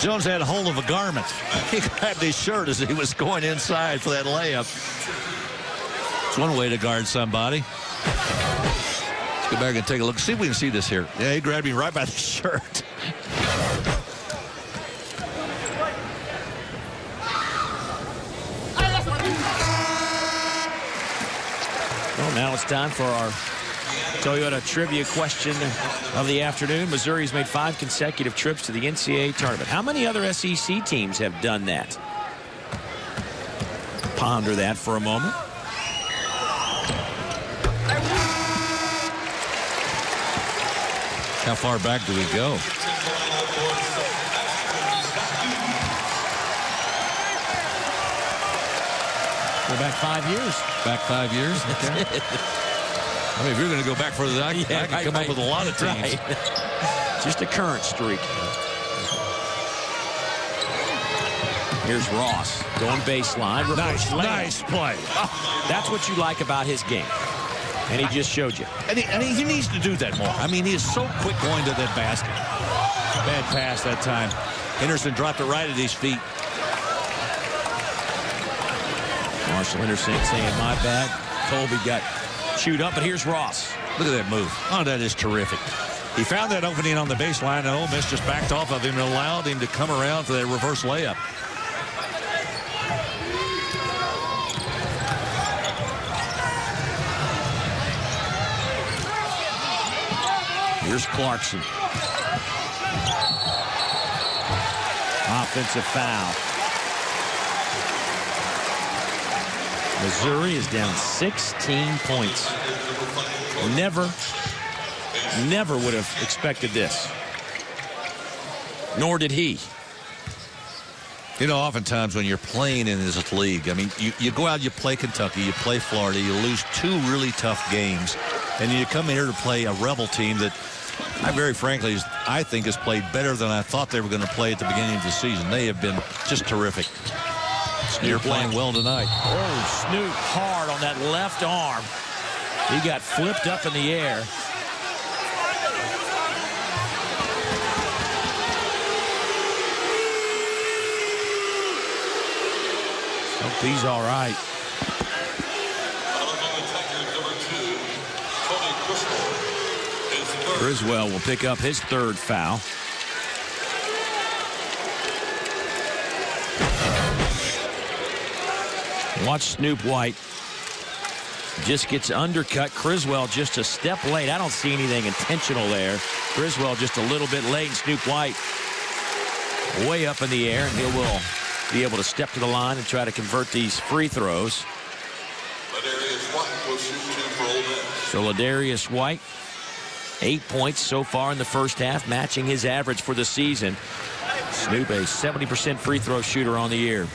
Jones had hold of a garment. He grabbed his shirt as he was going inside for that layup. It's one way to guard somebody. Let's go back and take a look. See if we can see this here. Yeah, he grabbed him right by the shirt. Well, now it's time for our Toyota trivia question of the afternoon. Missouri's made 5 consecutive trips to the NCAA tournament. How many other SEC teams have done that? Ponder that for a moment. How far back do we go? We're back 5 years. Back 5 years? Okay. I mean, if you're going to go back further, I can come up with a lot of teams. Right. Just a current streak. Here's Ross going baseline. Nice play. Oh, that's what you like about his game. And he just showed you. And he needs to do that more. I mean, he is so quick going to that basket. Bad pass that time. Henderson dropped it right at his feet. Marshall Henderson saying, my bad. Colby got chewed up, but here's Ross. Look at that move. Oh, that is terrific. He found that opening on the baseline, and Ole Miss just backed off of him and allowed him to come around for that reverse layup. Here's Clarkson. Offensive foul. Missouri is down 16 points. Never would have expected this. Nor did he. You know, oftentimes when you're playing in this league, I mean, you go out, you play Kentucky, you play Florida, you lose 2 really tough games, and you come in here to play a Rebel team that I very frankly, I think has played better than I thought they were going to play at the beginning of the season. They have been just terrific. They're playing well tonight. Oh, Snoop hard on that left arm. He got flipped up in the air. Hope he's all right. Criswell will pick up his third foul. Watch Snoop White. Just gets undercut. Criswell just a step late. I don't see anything intentional there. Criswell just a little bit late. And Snoop White way up in the air. And he will be able to step to the line and try to convert these free throws. So Ladarius White, 8 points so far in the first half, matching his average for the season. Snoop, a 70% free throw shooter on the year.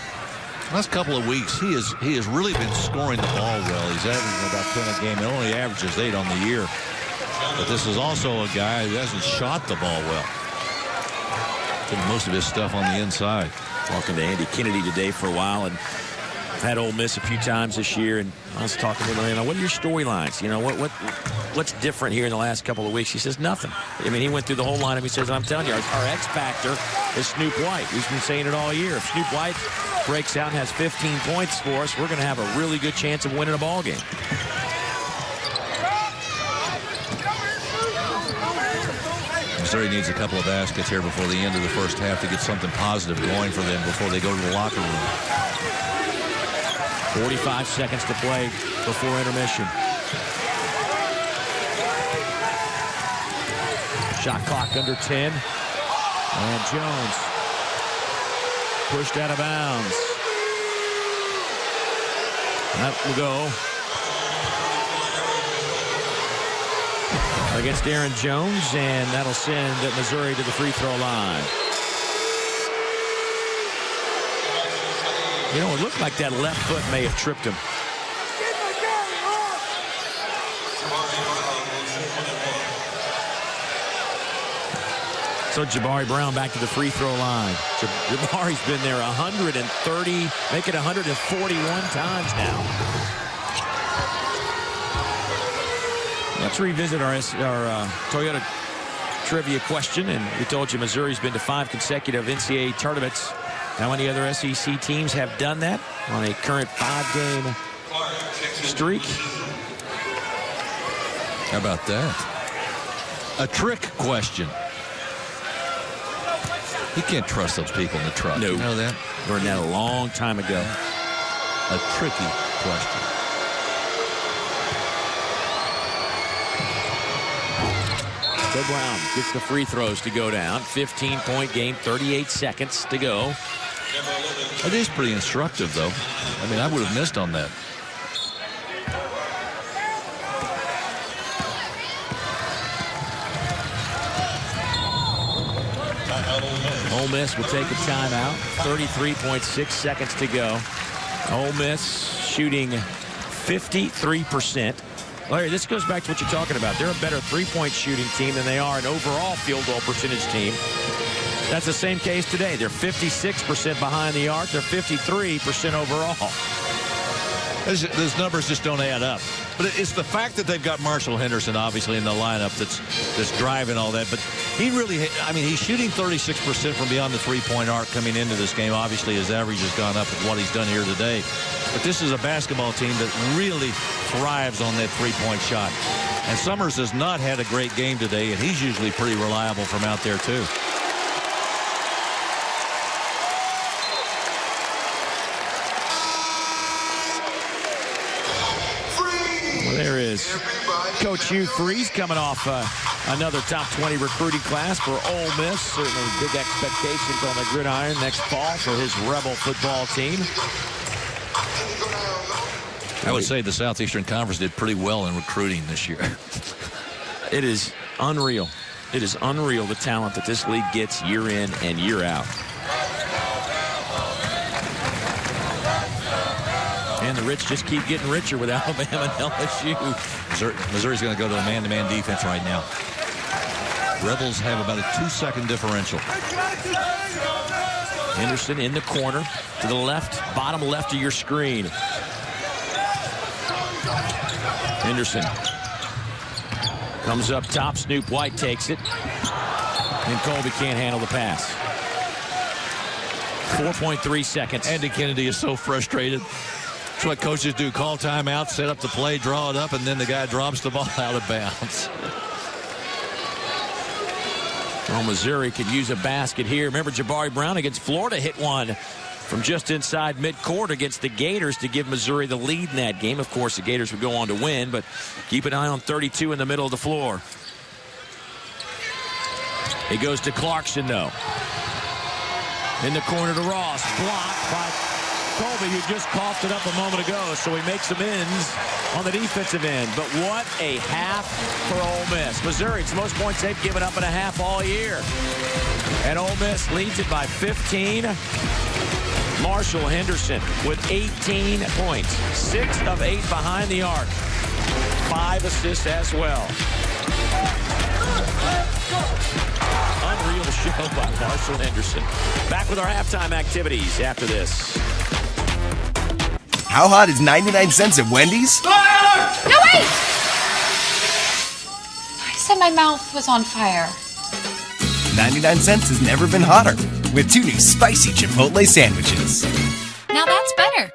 Last couple of weeks, he has really been scoring the ball well. He's averaging about 10 a game. It only averages 8 on the year. But this is also a guy who hasn't shot the ball well. Did most of his stuff on the inside. Talking to Andy Kennedy today for a while, and had Ole Miss a few times this year, and I was talking to him, what are your storylines? You know, what's different here in the last couple of weeks? He says nothing. I mean, he went through the whole lineup. He says, I'm telling you, our X factor is Snoop White. We've been saying it all year. If Snoop White breaks out and has 15 points for us, we're going to have a really good chance of winning a ball game. Missouri needs a couple of baskets here before the end of the first half to get something positive going for them before they go to the locker room. 45 seconds to play before intermission. Shot clock under 10. And Jones pushed out of bounds. That will go against Aaron Jones, and that'll send Missouri to the free throw line. You know, it looked like that left foot may have tripped him. So Jabari Brown back to the free throw line. Jabari's been there 130, make it 141 times now. Let's revisit our Toyota trivia question. And we told you Missouri's been to 5 consecutive NCAA tournaments. How many other SEC teams have done that on a current 5-game streak? How about that? A trick question. You can't trust those people in the truck. No. You know that? Learned that a long time ago. A tricky question. So Brown gets the free throws to go down. 15-point game, 38 seconds to go. It is pretty instructive, though. I mean, I would have missed on that. Ole Miss will take a timeout. 33.6 seconds to go. Ole Miss shooting 53%. Larry, this goes back to what you're talking about. They're a better three-point shooting team than they are an overall field goal percentage team. That's the same case today. They're 56% behind the arc. They're 53% overall. Those numbers just don't add up. But it's the fact that they've got Marshall Henderson, obviously, in the lineup that's driving all that. But he really, I mean, he's shooting 36% from beyond the three-point arc coming into this game. Obviously, his average has gone up with what he's done here today. But this is a basketball team that really thrives on that three-point shot. And Summers has not had a great game today, and he's usually pretty reliable from out there, too. There is Coach Hugh Freeze coming off another top 20 recruiting class for Ole Miss. Certainly big expectations on the gridiron next fall for his Rebel football team. I would say the Southeastern Conference did pretty well in recruiting this year. It is unreal. It is unreal the talent that this league gets year in and year out. And the rich just keep getting richer with Alabama and LSU. Missouri's going to go to a man-to-man defense right now. Rebels have about a 2-second differential. Henderson in the corner to the left, bottom left of your screen. Henderson comes up top. Snoop White takes it. And Colby can't handle the pass. 4.3 seconds. Andy Kennedy is so frustrated. That's what coaches do. Call timeout, set up the play, draw it up, and then the guy drops the ball out of bounds. Well, Missouri could use a basket here. Remember, Jabari Brown against Florida hit one from just inside midcourt against the Gators to give Missouri the lead in that game. Of course, the Gators would go on to win, but keep an eye on 32 in the middle of the floor. He goes to Clarkson, though. In the corner to Ross. Blocked by Colby, who just coughed it up a moment ago, so he makes amends on the defensive end. But what a half for Ole Miss. Missouri, it's the most points they've given up in a half all year. And Ole Miss leads it by 15. Marshall Henderson with 18 points. 6 of 8 behind the arc. 5 assists as well. Unreal show by Marshall Henderson. Back with our halftime activities after this. How hot is 99 cents at Wendy's? Fire! No, wait! I said my mouth was on fire. 99 cents has never been hotter with 2 new spicy Chipotle sandwiches. Now that's better.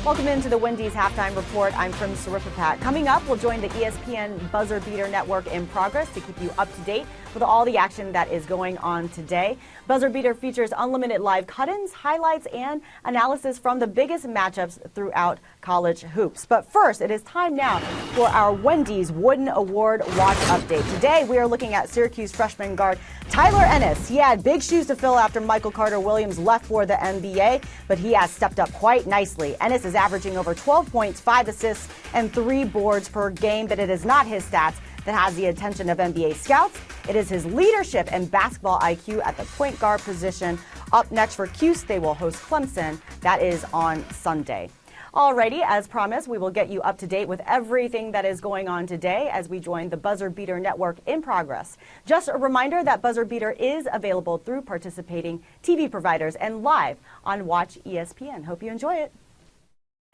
Welcome into the Wendy's Halftime Report. I'm from Saripapat. Coming up, we'll join the ESPN Buzzer Beater Network in progress to keep you up to date with all the action that is going on today. Buzzer Beater features unlimited live cut-ins, highlights, and analysis from the biggest matchups throughout college hoops. But first, it is time now for our Wendy's Wooden Award Watch Update. Today, we are looking at Syracuse freshman guard Tyler Ennis. He had big shoes to fill after Michael Carter-Williams left for the NBA, but he has stepped up quite nicely. Ennis is averaging over 12 points, 5 assists, and 3 boards per game, but it is not his stats that has the attention of NBA scouts. It is his leadership and basketball IQ at the point guard position. Up next for Cuse, they will host Clemson. That is on Sunday. Alrighty, as promised, we will get you up to date with everything that is going on today as we join the Buzzer Beater Network in progress. Just a reminder that Buzzer Beater is available through participating TV providers and live on Watch ESPN. Hope you enjoy it.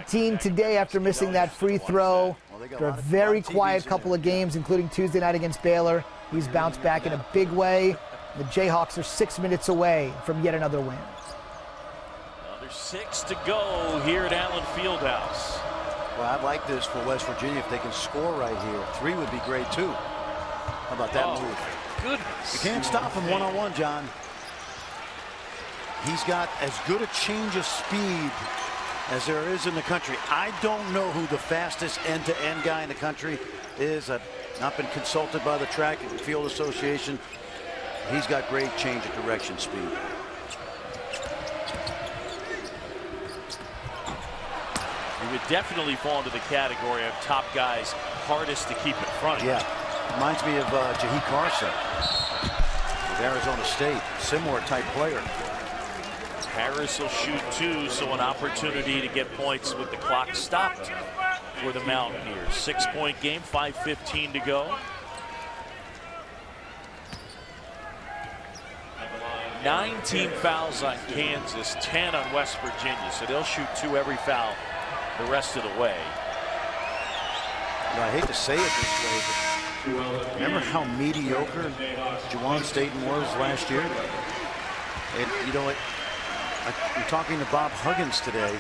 Team today after missing that free throw. After a very quiet couple of games, including Tuesday night against Baylor. He's bounced back in a big way. The Jayhawks are 6 minutes away from yet another win. Another 6 to go here at Allen Fieldhouse. Well, I'd like this for West Virginia if they can score right here. 3 would be great, too. How about that move? Goodness. You can't stop him one-on-one, John. He's got as good a change of speed as there is in the country. I don't know who the fastest end-to-end guy in the country is. I've not been consulted by the Track and Field Association. He's got great change of direction speed. He would definitely fall into the category of top guys hardest to keep in front. Yeah, reminds me of Jahi Carson with Arizona State. Similar type player. Harris will shoot 2, so an opportunity to get points with the clock stopped for the Mountaineers. 6-point game, 5:15 to go. 19 fouls on Kansas, 10 on West Virginia, so they'll shoot 2 every foul the rest of the way. You know, I hate to say it this way, but remember how mediocre Juwan Staten was last year? And, you know, I'm talking to Bob Huggins today.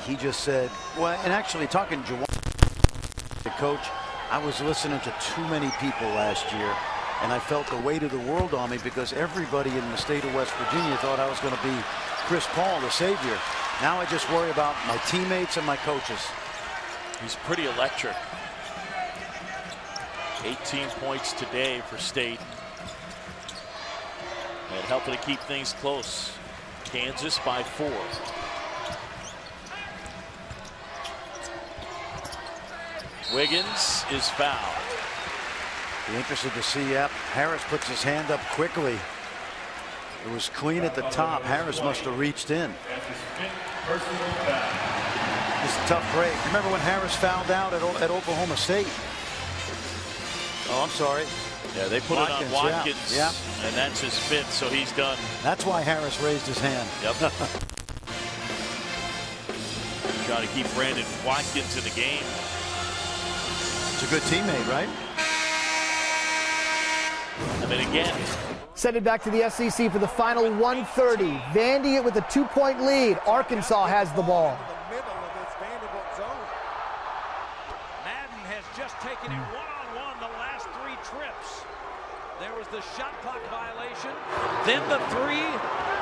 He just said, well, and actually talking to Juwan, the coach, I was listening to too many people last year, and I felt the weight of the world on me because everybody in the state of West Virginia thought I was going to be Chris Paul, the savior. Now I just worry about my teammates and my coaches. He's pretty electric. 18 points today for State. And helping to keep things close. Kansas by 4. Wiggins is fouled. Be interested to see Harris puts his hand up quickly. It was clean at the top. Harris must have reached in. It's a tough break. Remember when Harris fouled out at Oklahoma State? Oh, I'm sorry. Yeah, they put it on Watkins, yeah. And that's his fifth, so he's done. That's why Harris raised his hand. Yep. Trying to keep Brandon Watkins in the game. It's a good teammate, right? I mean, again. Send it back to the SEC for the final 1:30. Vandy it with a 2-point lead. Arkansas has the ball. Madden has just taken it one-on-one the last 3 trips. There was the shot clock violation, then the 3,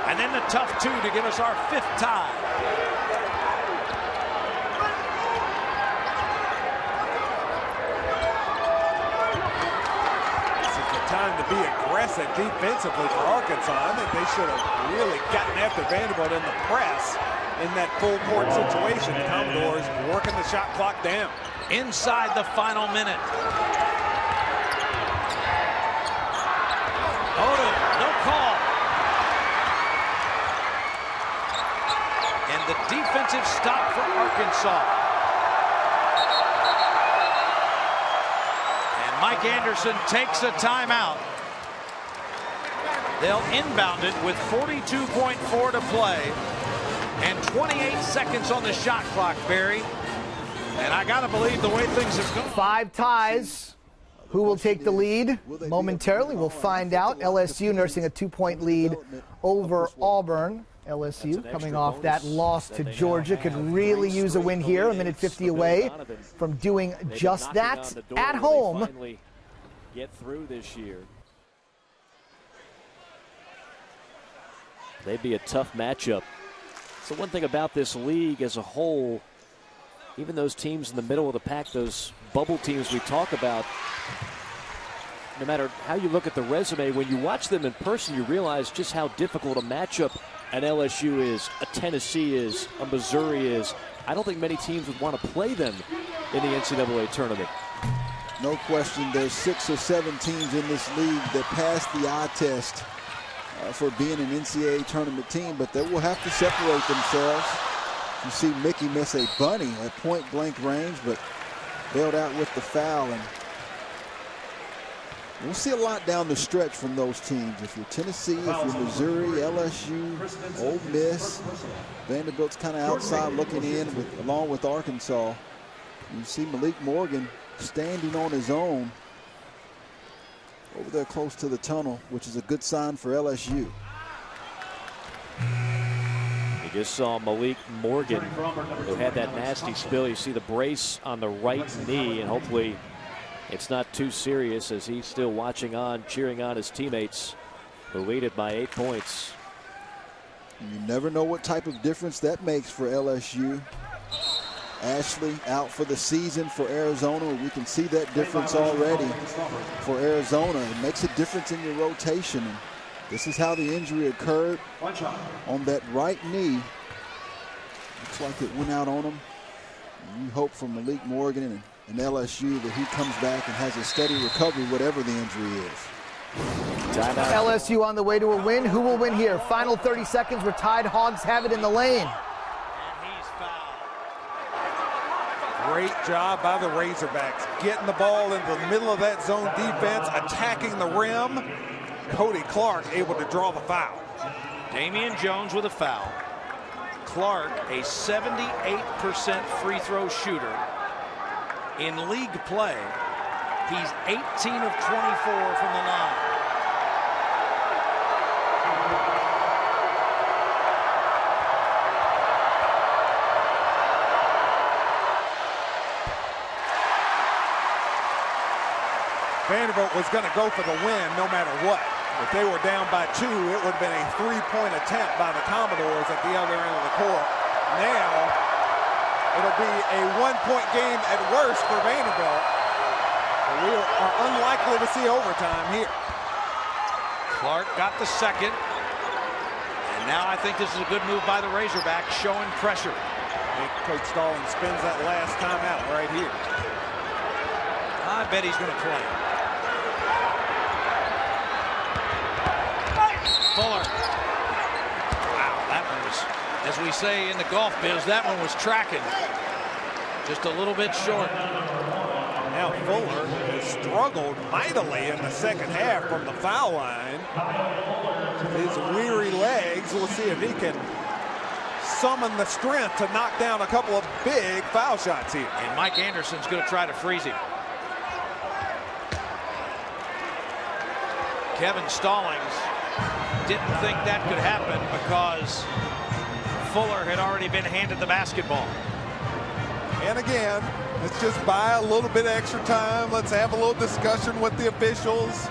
and then the tough 2 to give us our 5th tie. Time to be aggressive defensively for Arkansas. I think they should have really gotten after Vanderbilt in the press in that full court situation. The Commodores working the shot clock down. Inside the final minute. Odom, no call. And the defensive stop for Arkansas. Mike Henderson takes a timeout. They'll inbound it with 42.4 to play and 28 seconds on the shot clock, Barry. And I got to believe the way things have gone. 5 ties. Who will take the lead? Momentarily, we'll find out. LSU nursing a 2-point lead over Auburn. LSU coming off that loss to Georgia could really use a win here. A minute 50 away from doing just that at home. Get through this year. They'd be a tough matchup. So one thing about this league as a whole, even those teams in the middle of the pack, those bubble teams we talk about, no matter how you look at the resume, when you watch them in person, you realize just how difficult a matchup an LSU is, a Tennessee is, a Missouri is. I don't think many teams would want to play them in the NCAA tournament. No question, there's 6 or 7 teams in this league that pass the eye test for being an NCAA tournament team, but they will have to separate themselves. You see Mickey miss a bunny at point-blank range, but bailed out with the foul. And we'll see a lot down the stretch from those teams. If you're Tennessee, if you're Missouri, LSU, Ole Miss, Vanderbilt's kind of outside looking in along with Arkansas. You see Malik Morgan standing on his own over there close to the tunnel, which is a good sign for LSU. You just saw Malik Morgan, who had that nasty spill. You see the brace on the right knee, and hopefully it's not too serious as he's still watching on, cheering on his teammates who lead it by 8 points. You never know what type of difference that makes for LSU. Ashley out for the season for Arizona. We can see that difference already for Arizona. It makes a difference in your rotation. And this is how the injury occurred on that right knee. Looks like it went out on him. And you hope for Malik Morgan and LSU that he comes back and has a steady recovery, whatever the injury is. LSU on the way to a win. Who will win here? Final 30 seconds. We're tied. Hogs have it in the lane. Great job by the Razorbacks, getting the ball into the middle of that zone defense, attacking the rim. Cody Clark able to draw the foul. Damian Jones with a foul. Clark, a 78% free throw shooter. In league play, he's 18 of 24 from the line. Vanderbilt was going to go for the win no matter what. If they were down by 2, it would have been a 3-point attempt by the Commodores at the other end of the court. Now, it'll be a 1-point game at worst for Vanderbilt. We are unlikely to see overtime here. Clark got the second. And now I think this is a good move by the Razorbacks, showing pressure. I think Coach Stallings spends that last timeout right here. I bet he's going to play. Fuller. Wow, that one was, as we say in the golf biz, that one was tracking. Just a little bit short. Now Fuller has struggled mightily in the second half from the foul line. His weary legs, we'll see if he can summon the strength to knock down a couple of big foul shots here. And Mike Anderson's going to try to freeze him. Kevin Stallings didn't think that could happen because Fuller had already been handed the basketball. And again, let's just buy a little bit of extra time. Let's have a little discussion with the officials.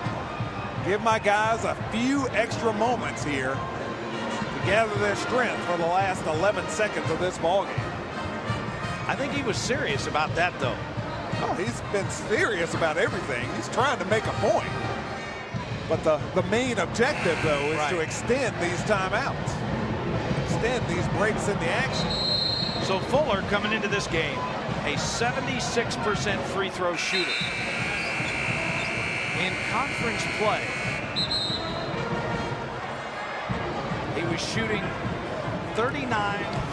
Give my guys a few extra moments here to gather their strength for the last 11 seconds of this ballgame. I think he was serious about that, though. Oh, he's been serious about everything. He's trying to make a point. But the main objective, though, is to extend these timeouts. Extend these breaks in the action. So Fuller coming into this game, a 76% free throw shooter. In conference play, he was shooting 39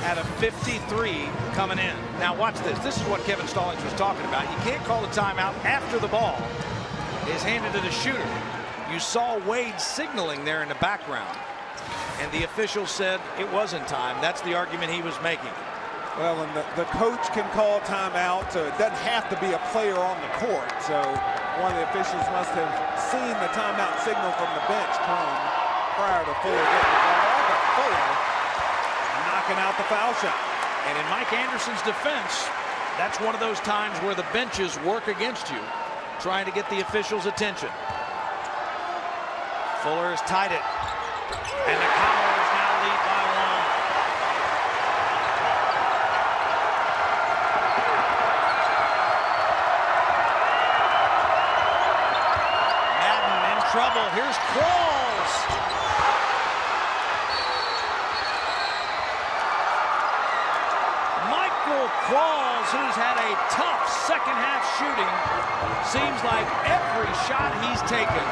out of 53 coming in. Now watch this. This is what Kevin Stallings was talking about. You can't call a timeout after the ball is handed to the shooter. You saw Wade signaling there in the background, and the official said it wasn't time. That's the argument he was making. Well, and the coach can call timeout, so it doesn't have to be a player on the court. So one of the officials must have seen the timeout signal from the bench come prior to Fuller getting the ball. But Fuller knocking out the foul shot. And in Mike Anderson's defense, that's one of those times where the benches work against you, trying to get the officials' attention. Fuller has tied it, and the Commodores now lead by 1. Madden in trouble. Here's Qualls. Michael Qualls, who's had a tough second half shooting, seems like every shot he's taken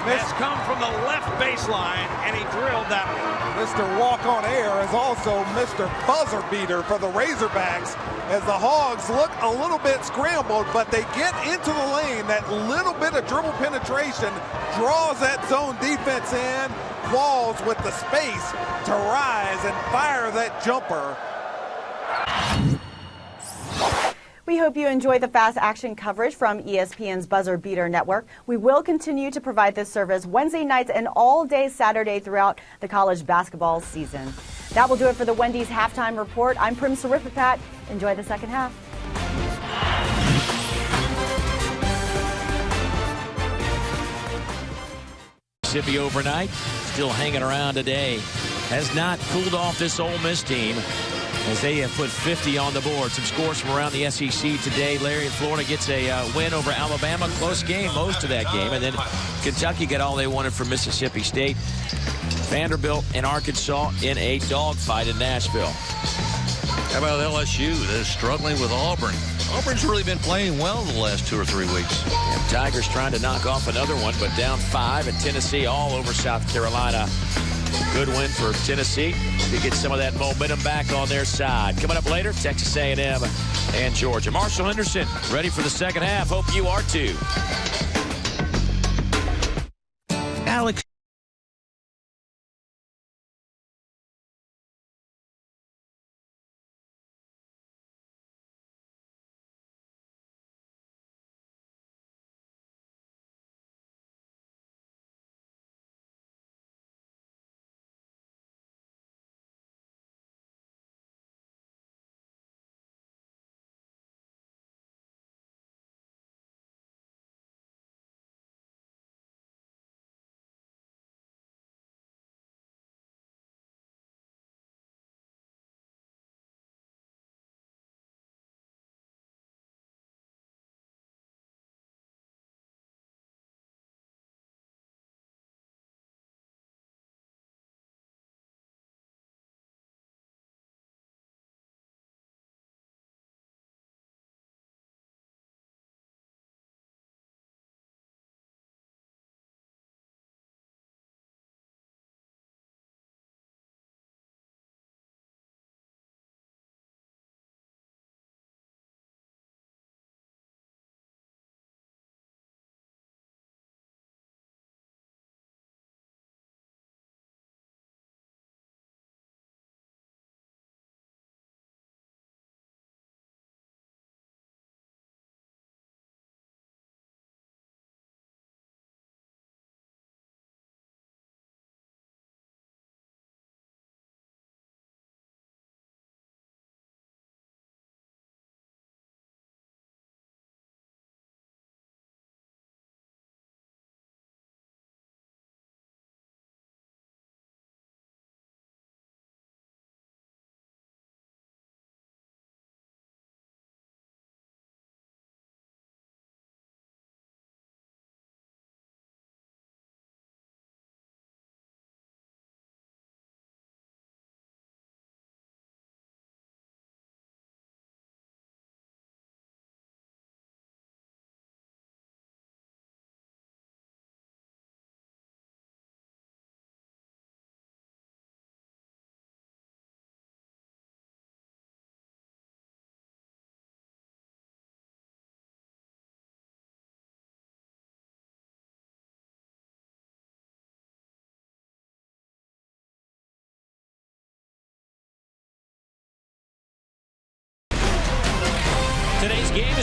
has come from the left baseline, and he drilled that one. Mr. Walk on Air is also Mr. Buzzer Beater for the Razorbacks as the Hogs look a little bit scrambled, but they get into the lane. That little bit of dribble penetration draws that zone defense in. Qualls with the space to rise and fire that jumper. We hope you enjoy the fast action coverage from ESPN's Buzzer Beater Network. We will continue to provide this service Wednesday nights and all day Saturday throughout the college basketball season. That will do it for the Wendy's Halftime Report. I'm Prim Sarifapat. Enjoy the second half. Mississippi overnight, still hanging around today. Has not cooled off this Ole Miss team, as they have put 50 on the board. Some scores from around the SEC today. Larry in Florida gets a win over Alabama. Close game most of that game. And then Kentucky got all they wanted from Mississippi State. Vanderbilt and Arkansas in a dogfight in Nashville. How about LSU? They're struggling with Auburn. Auburn's really been playing well the last 2 or 3 weeks. And Tigers trying to knock off another one, but down 5. And Tennessee all over South Carolina. Good win for Tennessee to get some of that momentum back on their side. Coming up later, Texas A&M and Georgia. Marshall Henderson ready for the second half. Hope you are too. Alex.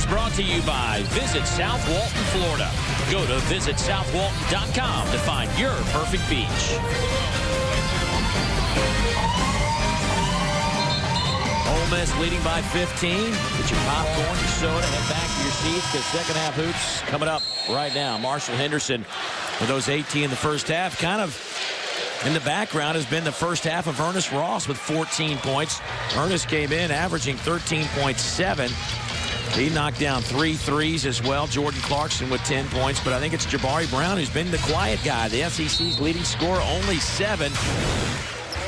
brought to you by Visit South Walton, Florida. Go to visitsouthwalton.com to find your perfect beach. Ole Miss leading by 15. Get your popcorn, your soda, head back to your seats because second half hoops coming up right now. Marshall Henderson with those 18 in the first half. Kind of in the background has been the first half of Ernest Ross with 14 points. Ernest came in averaging 13.7. He knocked down 3 threes as well. Jordan Clarkson with 10 points. But I think it's Jabari Brown who's been the quiet guy. The SEC's leading scorer, only 7.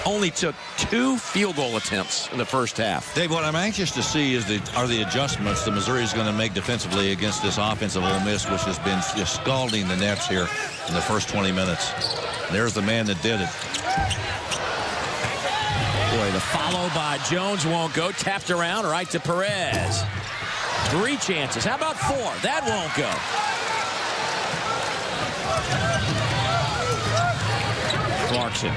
Only took 2 field goal attempts in the first half. Dave, what I'm anxious to see are the adjustments that Missouri is going to make defensively against this offensive Ole Miss, which has been just scalding the nets here in the first 20 minutes. There's the man that did it. Boy, the follow by Jones won't go. Tapped around right to Perez. 3 chances. How about 4? That won't go. Clarkson.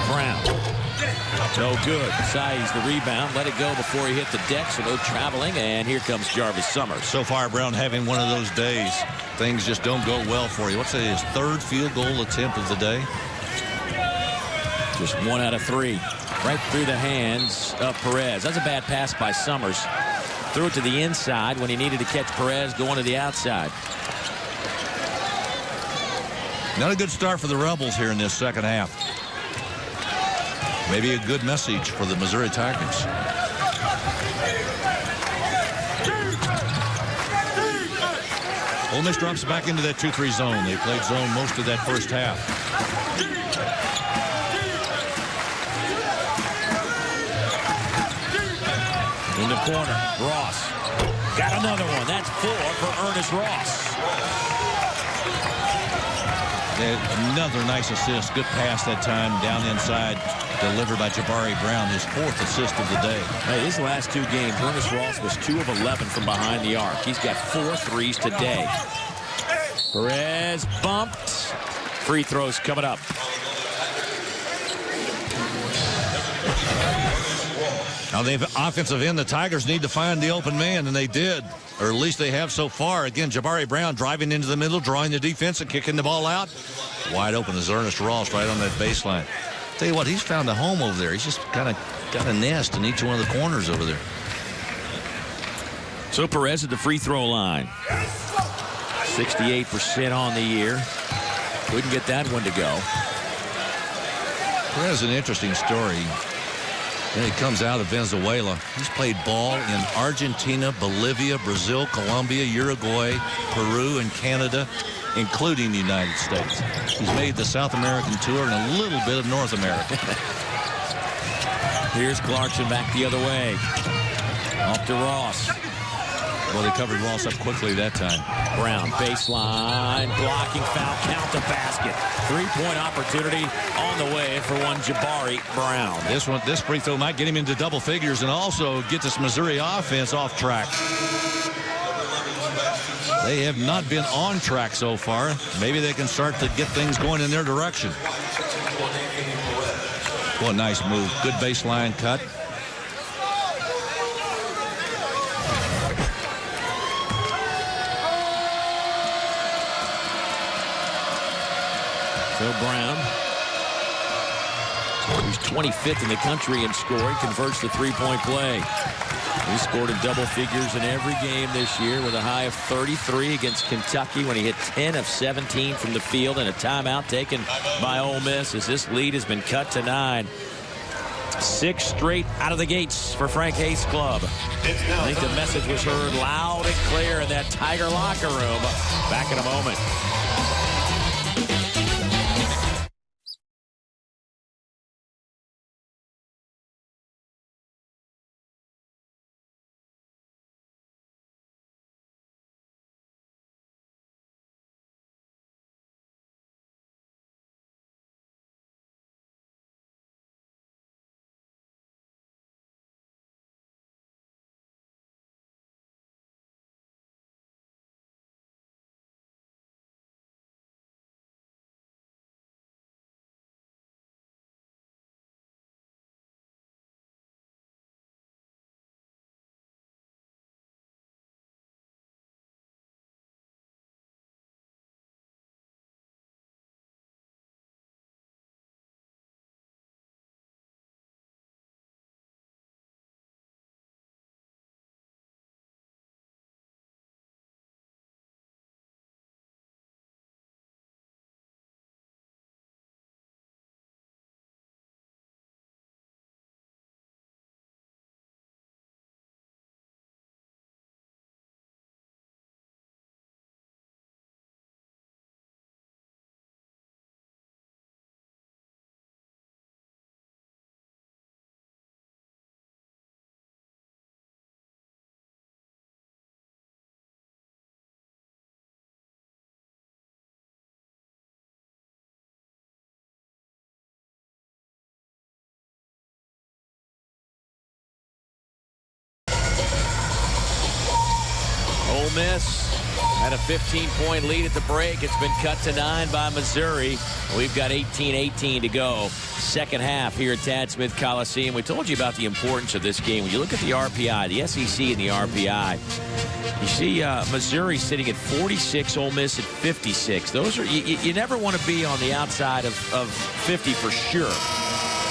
Brown. No good. Sai's the rebound. Let it go before he hit the deck, so no traveling. And here comes Jarvis Summers. So far, Brown having one of those days. Things just don't go well for you. What's that, his 3rd field goal attempt of the day? Just 1 out of 3. Right through the hands of Perez. That's a bad pass by Summers. Threw it to the inside when he needed to catch Perez going to the outside. Not a good start for the Rebels here in this second half. Maybe a good message for the Missouri Tigers. Ole Miss drops back into that 2-3 zone. They played zone most of that first half. In the corner, Ross. Got another one. That's 4 for Ernest Ross. Another nice assist. Good pass that time down inside. Delivered by Jabari Brown, his 4th assist of the day. Hey, his last 2 games, Ernest Ross was 2 of 11 from behind the arc. He's got 4 threes today. Perez bumped. Free throws coming up. Now they've offensive end. The Tigers need to find the open man, and they did. Or at least they have so far. Again, Jabari Brown driving into the middle, drawing the defense and kicking the ball out. Wide open is Ernest Ross right on that baseline. Tell you what, he's found a home over there. He's just kind of got a nest in each one of the corners over there. So Perez at the free throw line. 68% on the year. Couldn't get that one to go. Perez is an interesting story. Then he comes out of Venezuela. He's played ball in Argentina, Bolivia, Brazil, Colombia, Uruguay, Peru, and Canada, including the United States. He's made the South American tour and a little bit of North America. Here's Clarkson back the other way. Off to Ross. Well, they covered Ross up quickly that time. Brown, baseline, blocking foul, count the basket. 3-point opportunity on the way for one Jabari Brown. This free throw might get him into double figures and also get this Missouri offense off track. They have not been on track so far. Maybe they can start to get things going in their direction. What a nice move. Good baseline cut. Phil Brown, who's 25th in the country in scoring, converts the 3-point play. He scored in double figures in every game this year with a high of 33 against Kentucky when he hit 10 of 17 from the field, and a timeout taken by Ole Miss as this lead has been cut to 9. 6 straight out of the gates for Frank Hayes' club. I think the message was heard loud and clear in that Tiger locker room. Back in a moment. Miss had a 15-point lead at the break. It's been cut to 9 by Missouri. We've got 18-18 to go. Second half here at Tad Smith Coliseum. We told you about the importance of this game. When you look at the RPI, the SEC and the RPI, you see Missouri sitting at 46, Ole Miss at 56. Those are you never want to be on the outside of 50 for sure.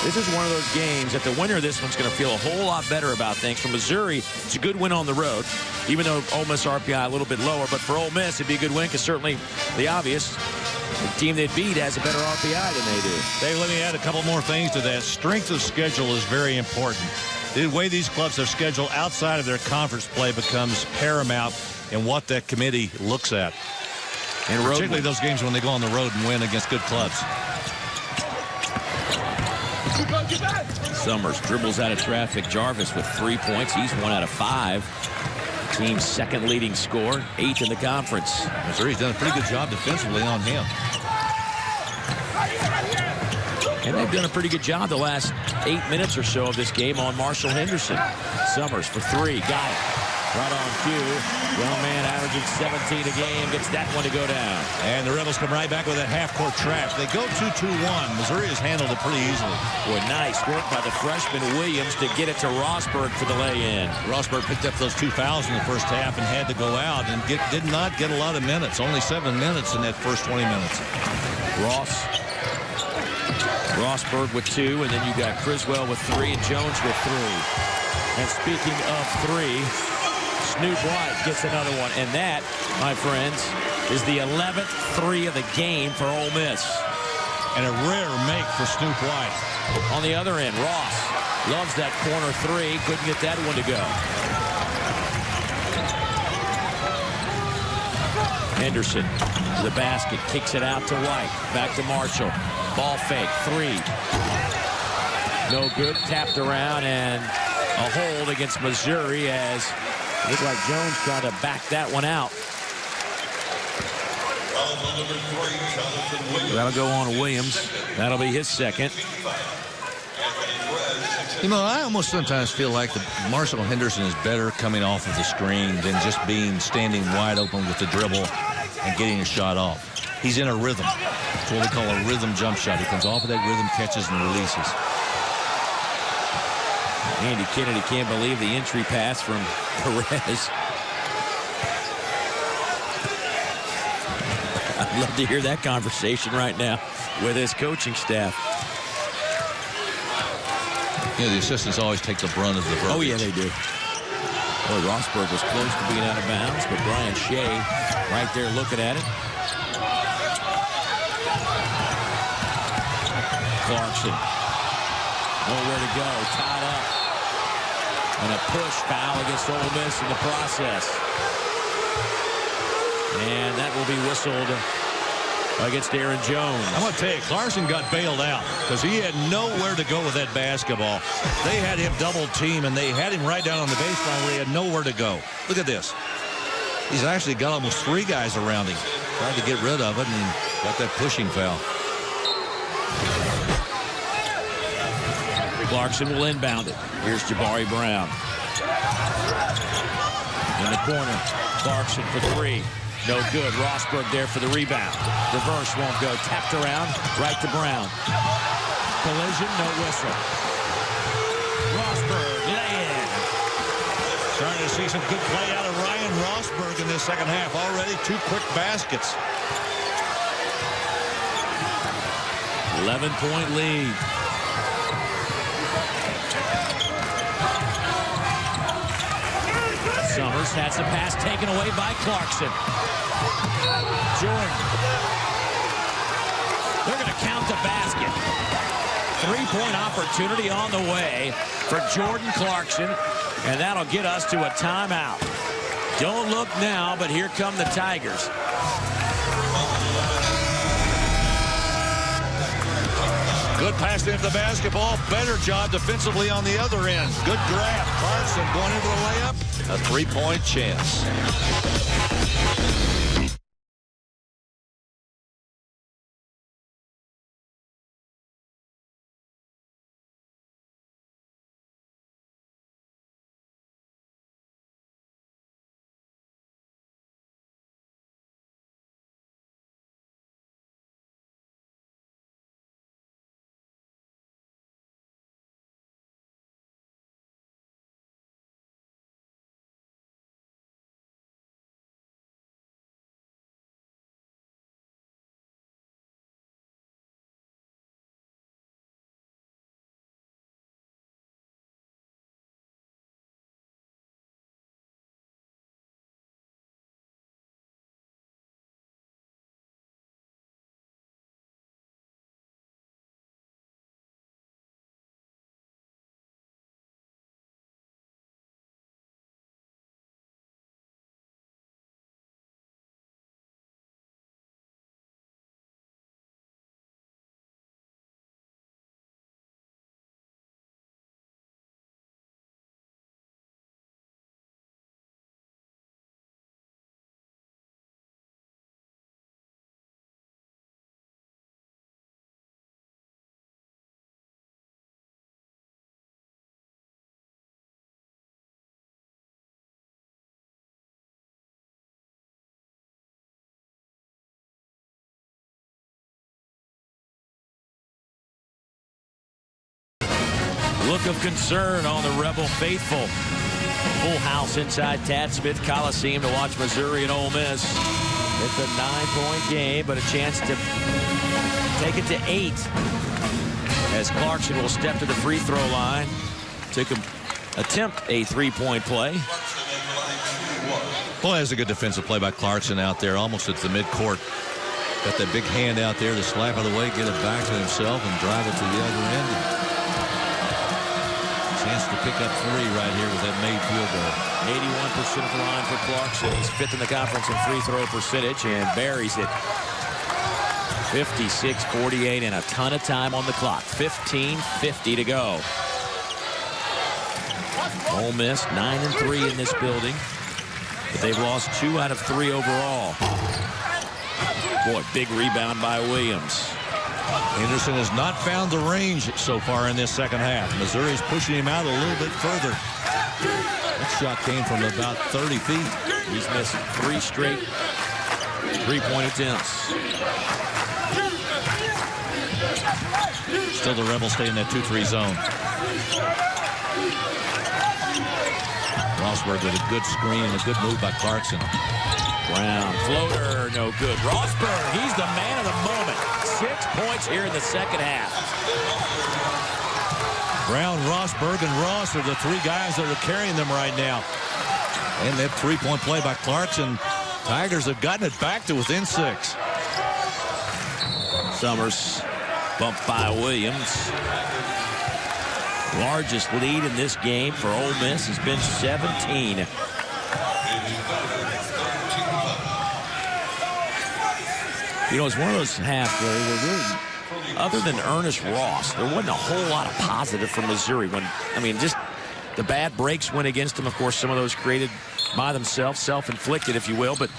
This is one of those games that the winner of this one's going to feel a whole lot better about things. For Missouri, it's a good win on the road, even though Ole Miss RPI a little bit lower. But for Ole Miss, it'd be a good win because certainly the obvious, the team they beat has a better RPI than they do. Dave, let me add a couple more things to that. Strength of schedule is very important. The way these clubs are scheduled outside of their conference play becomes paramount in what that committee looks at. And particularly those games when they go on the road and win against good clubs. Summers dribbles out of traffic. Jarvis with 3 points. He's 1 out of 5. Team's second leading scorer, 8th in the conference. Missouri's done a pretty good job defensively on him. And they've done a pretty good job the last 8 minutes or so of this game on Marshall Henderson. Summers for 3. Got it. Right on cue. Young man averaging 17 a game. Gets that one to go down. And the Rebels come right back with that half-court trash. They go 2-2-1. Missouri has handled it pretty easily. Boy, nice work by the freshman Williams to get it to Rosberg for the lay-in. Rosberg picked up those 2 fouls in the first half and had to go out and did not get a lot of minutes. Only 7 minutes in that first 20 minutes. Rosberg with 2, and then you got Criswell with 3 and Jones with 3. And speaking of 3, Snoop White gets another one. And that, my friends, is the 11th 3 of the game for Ole Miss. And a rare make for Snoop White. On the other end, Ross loves that corner 3. Couldn't get that one to go. Henderson to the basket. Kicks it out to White. Back to Marshall. Ball fake. 3. No good. Tapped around and a hold against Missouri as it looked like Jones tried to back that one out. That'll go on to Williams. That'll be his second. You know, I almost sometimes feel like the Marshall Henderson is better coming off of the screen than just standing wide open with the dribble and getting a shot off. He's in a rhythm. It's what we call a rhythm jump shot. He comes off of that rhythm, catches, and releases. Andy Kennedy can't believe the entry pass from Perez. I'd love to hear that conversation right now with his coaching staff. You know, the assistants always take the brunt of the verbiage. Oh, yeah, they do. Boy, Rosberg was close to being out of bounds, but Brian Shea right there looking at it. Clarkson. Nowhere to go. Tied up. And a push foul against Ole Miss in the process. And that will be whistled against Aaron Jones. I'm going to tell you, Clarkson got bailed out because he had nowhere to go with that basketball. They had him double team, and they had him right down on the baseline where he had nowhere to go. Look at this. He's actually got almost 3 guys around him. Tried to get rid of it and got that pushing foul. Clarkson will inbound it. Here's Jabari Brown. In the corner, Clarkson for 3. No good. Rosberg there for the rebound. Reverse won't go. Tapped around. Right to Brown. Collision, no whistle. Rosberg, lay in. Starting to see some good play out of Ryan Rosberg in this second half. Already 2 quick baskets. 11-point lead. Summers has the pass taken away by Clarkson. Jordan. They're going to count the basket. 3-point opportunity on the way for Jordan Clarkson, and that'll get us to a timeout. Don't look now, but here come the Tigers. Good pass into the basketball. Better job defensively on the other end. Good grab. Clarkson going into the layup. A 3-point chance. Look of concern on the Rebel faithful. Full house inside Tad Smith Coliseum to watch Missouri and Ole Miss. It's a 9-point game, but a chance to take it to 8. As Clarkson will step to the free throw line to attempt a 3-point play. Well, that's a good defensive play by Clarkson out there, almost at the midcourt. Got that big hand out there to slap it away, get it back to himself, and drive it to the other end. Chance to pick up 3 right here with that made field goal. 81% of the line for Clarkson. He's 5th in the conference in free throw percentage and buries it. 56-48 and a ton of time on the clock. 15:50 to go. Ole Miss 9-3 in this building, but they've lost 2 out of 3 overall. Boy, big rebound by Williams. Henderson has not found the range so far in this second half. Missouri's pushing him out a little bit further. That shot came from about 30 feet. He's missed 3 straight 3-point attempts. Still the Rebels stay in that 2-3 zone. Rosberg with a good screen and a good move by Clarkson. Brown, floater, no good. Rosberg, he's the man of the moment. 6 points here in the second half. Brown, Rosberg, and Ross are the 3 guys that are carrying them right now. And that 3-point play by Clarkson. Tigers have gotten it back to within 6. Summers bumped by Williams. Largest lead in this game for Ole Miss has been 17. You know, it's one of those halves where really, other than Ernest Ross, there wasn't a whole lot of positive from Missouri. Just the bad breaks went against them. Of course, some of those created by themselves, self-inflicted, if you will. But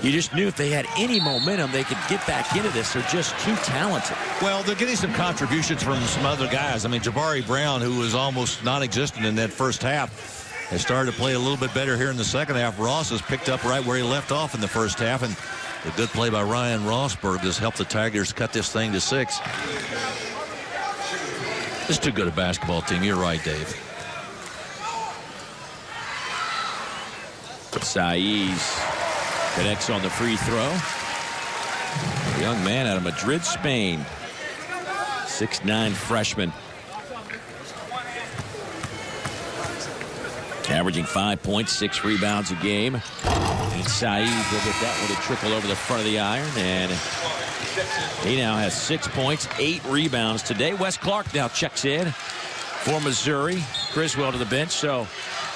you just knew if they had any momentum, they could get back into this. They're just too talented. Well, they're getting some contributions from some other guys. Jabari Brown, who was almost non-existent in that first half, has started to play a little bit better here in the second half. Ross has picked up right where he left off in the first half, and the good play by Ryan Rosberg has helped the Tigers cut this thing to 6. It's too good a basketball team. You're right, Dave. Saiz connects on the free throw. A young man out of Madrid, Spain. 6'9" freshman. Averaging 5 points, 6 rebounds a game. And Saiz will get that one to trickle over the front of the iron. And he now has 6 points, 8 rebounds today. Wes Clark now checks in for Missouri. Criswell to the bench. So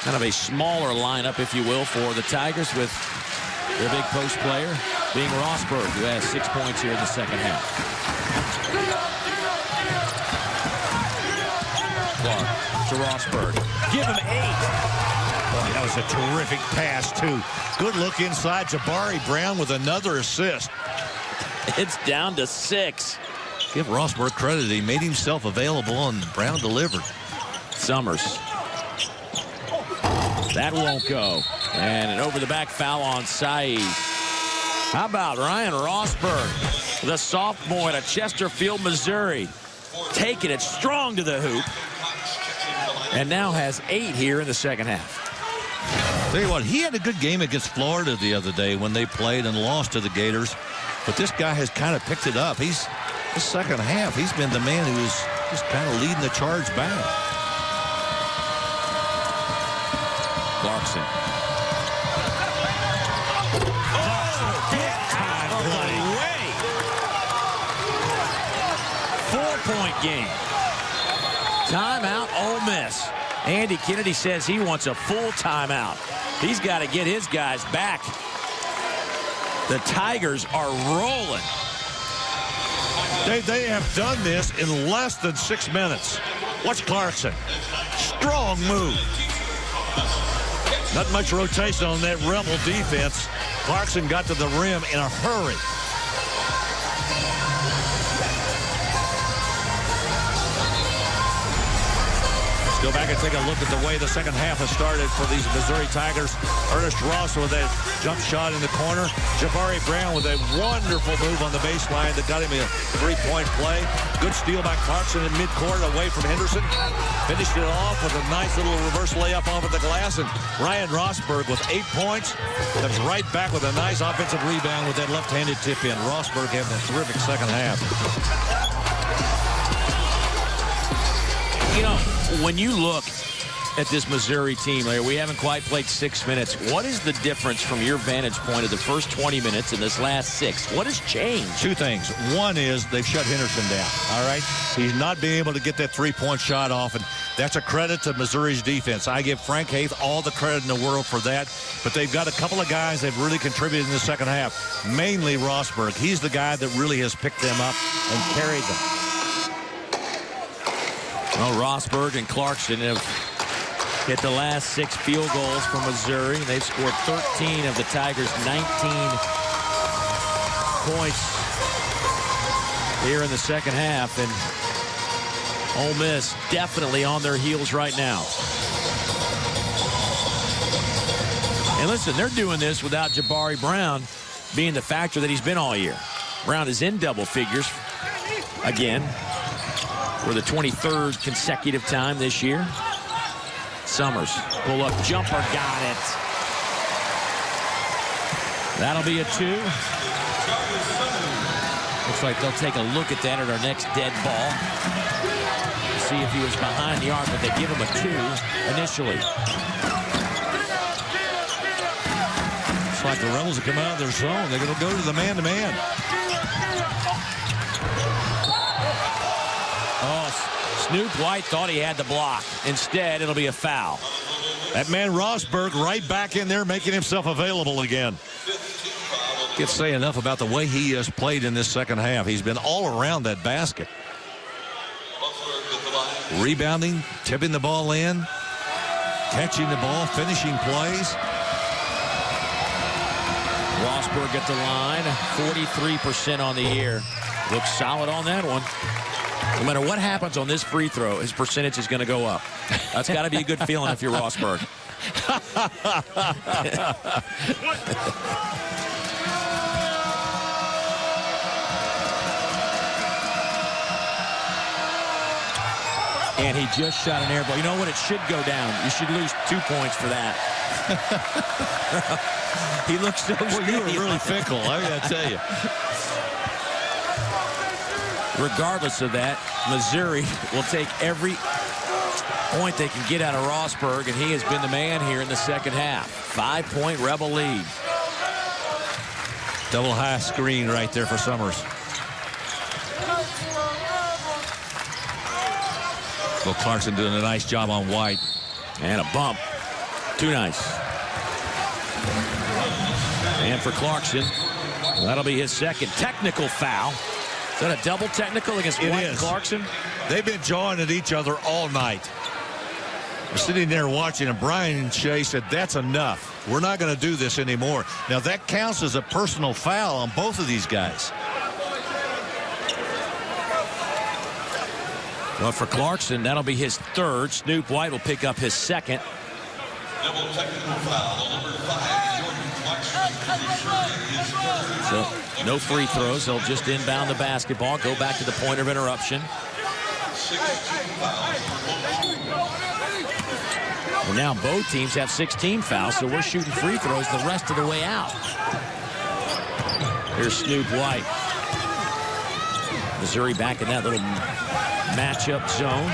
kind of a smaller lineup, if you will, for the Tigers, with their big post player being Rosberg, who has 6 points here in the second half. Clark to Rosberg. Give him 8. Boy, that was a terrific pass, too. Good look inside. Jabari Brown with another assist. It's down to 6. Give Rosberg credit. He made himself available, and Brown delivered. Summers. That won't go. And an over-the-back foul on Saiz. How about Ryan Rosberg, the sophomore out of Chesterfield, Missouri, taking it strong to the hoop, and now has 8 here in the second half. Tell you what, he had a good game against Florida the other day when they played and lost to the Gators. But this guy has kind of picked it up. This second half, he's been the man who's just kind of leading the charge back. Clarkson. Away. 4-point game. Timeout, Ole Miss. Andy Kennedy says he wants a full timeout. He's got to get his guys back. The Tigers are rolling. They have done this in less than 6 minutes. Watch Clarkson. Strong move. Not much rotation on that Rebel defense. Clarkson got to the rim in a hurry. Still back at take a look at the way the second half has started for these Missouri Tigers. Ernest Ross with a jump shot in the corner. Jabari Brown with a wonderful move on the baseline that got him a three-point play. Good steal by Clarkson in midcourt away from Henderson. Finished it off with a nice little reverse layup off of the glass. And Ryan Rosberg with 8 points. Comes right back with a nice offensive rebound with that left-handed tip in. Rosberg having a terrific second half. You know, when you look at this Missouri team, Larry, we haven't quite played 6 minutes. What is the difference from your vantage point of the first 20 minutes and this last 6? What has changed? Two things. One is they've shut Henderson down, all right? He's not being able to get that three-point shot off, and that's a credit to Missouri's defense. I give Frank Haith all the credit in the world for that, but they've got a couple of guys that have really contributed in the second half, mainly Rosberg. He's the guy that really has picked them up and carried them. Well, Rosberg and Clarkson have hit the last 6 field goals for Missouri. They've scored 13 of the Tigers' 19 points here in the second half. And Ole Miss definitely on their heels right now. And listen, they're doing this without Jabari Brown being the factor that he's been all year. Brown is in double figures again for the 23rd consecutive time this year. Summers, pull-up jumper, got it. That'll be a 2. Looks like they'll take a look at that at our next dead ball. See if he was behind the arc, but they give him a 2 initially. It's like the Rebels have come out of their zone. They're going to go to the man-to-man. Snoop White thought he had the block. Instead, it'll be a foul. That man Rosberg right back in there making himself available again. Can't say enough about the way he has played in this second half. He's been all around that basket. Rebounding, tipping the ball in, catching the ball, finishing plays. Rosberg at the line, 43% on the year. Looks solid on that one. No matter what happens on this free throw, his percentage is going to go up. That's got to be a good feeling if you're Rosberg. And he just shot an air ball. You know what? It should go down. You should lose 2 points for that. He looks so well, you were really fickle, I got to tell you. Regardless of that, Missouri will take every point they can get out of Rosberg, and he has been the man here in the second half. 5-point Rebel lead. Double high screen right there for Summers. Well, Clarkson doing a nice job on White. And a bump. Too nice. And for Clarkson, that'll be his second technical foul. Is that a double technical against White and Clarkson? They've been jawing at each other all night. We're sitting there watching, and Brian Shea said, that's enough. We're not going to do this anymore. Now, that counts as a personal foul on both of these guys. Well, for Clarkson, that'll be his third. Snoop White will pick up his second. Double technical foul on number 5, Jordan Clarkson. So, no free throws. They'll just inbound the basketball, go back to the point of interruption. Well, now both teams have 16 fouls, so we're shooting free throws the rest of the way out. Here's Snoop White. Missouri back in that little matchup zone.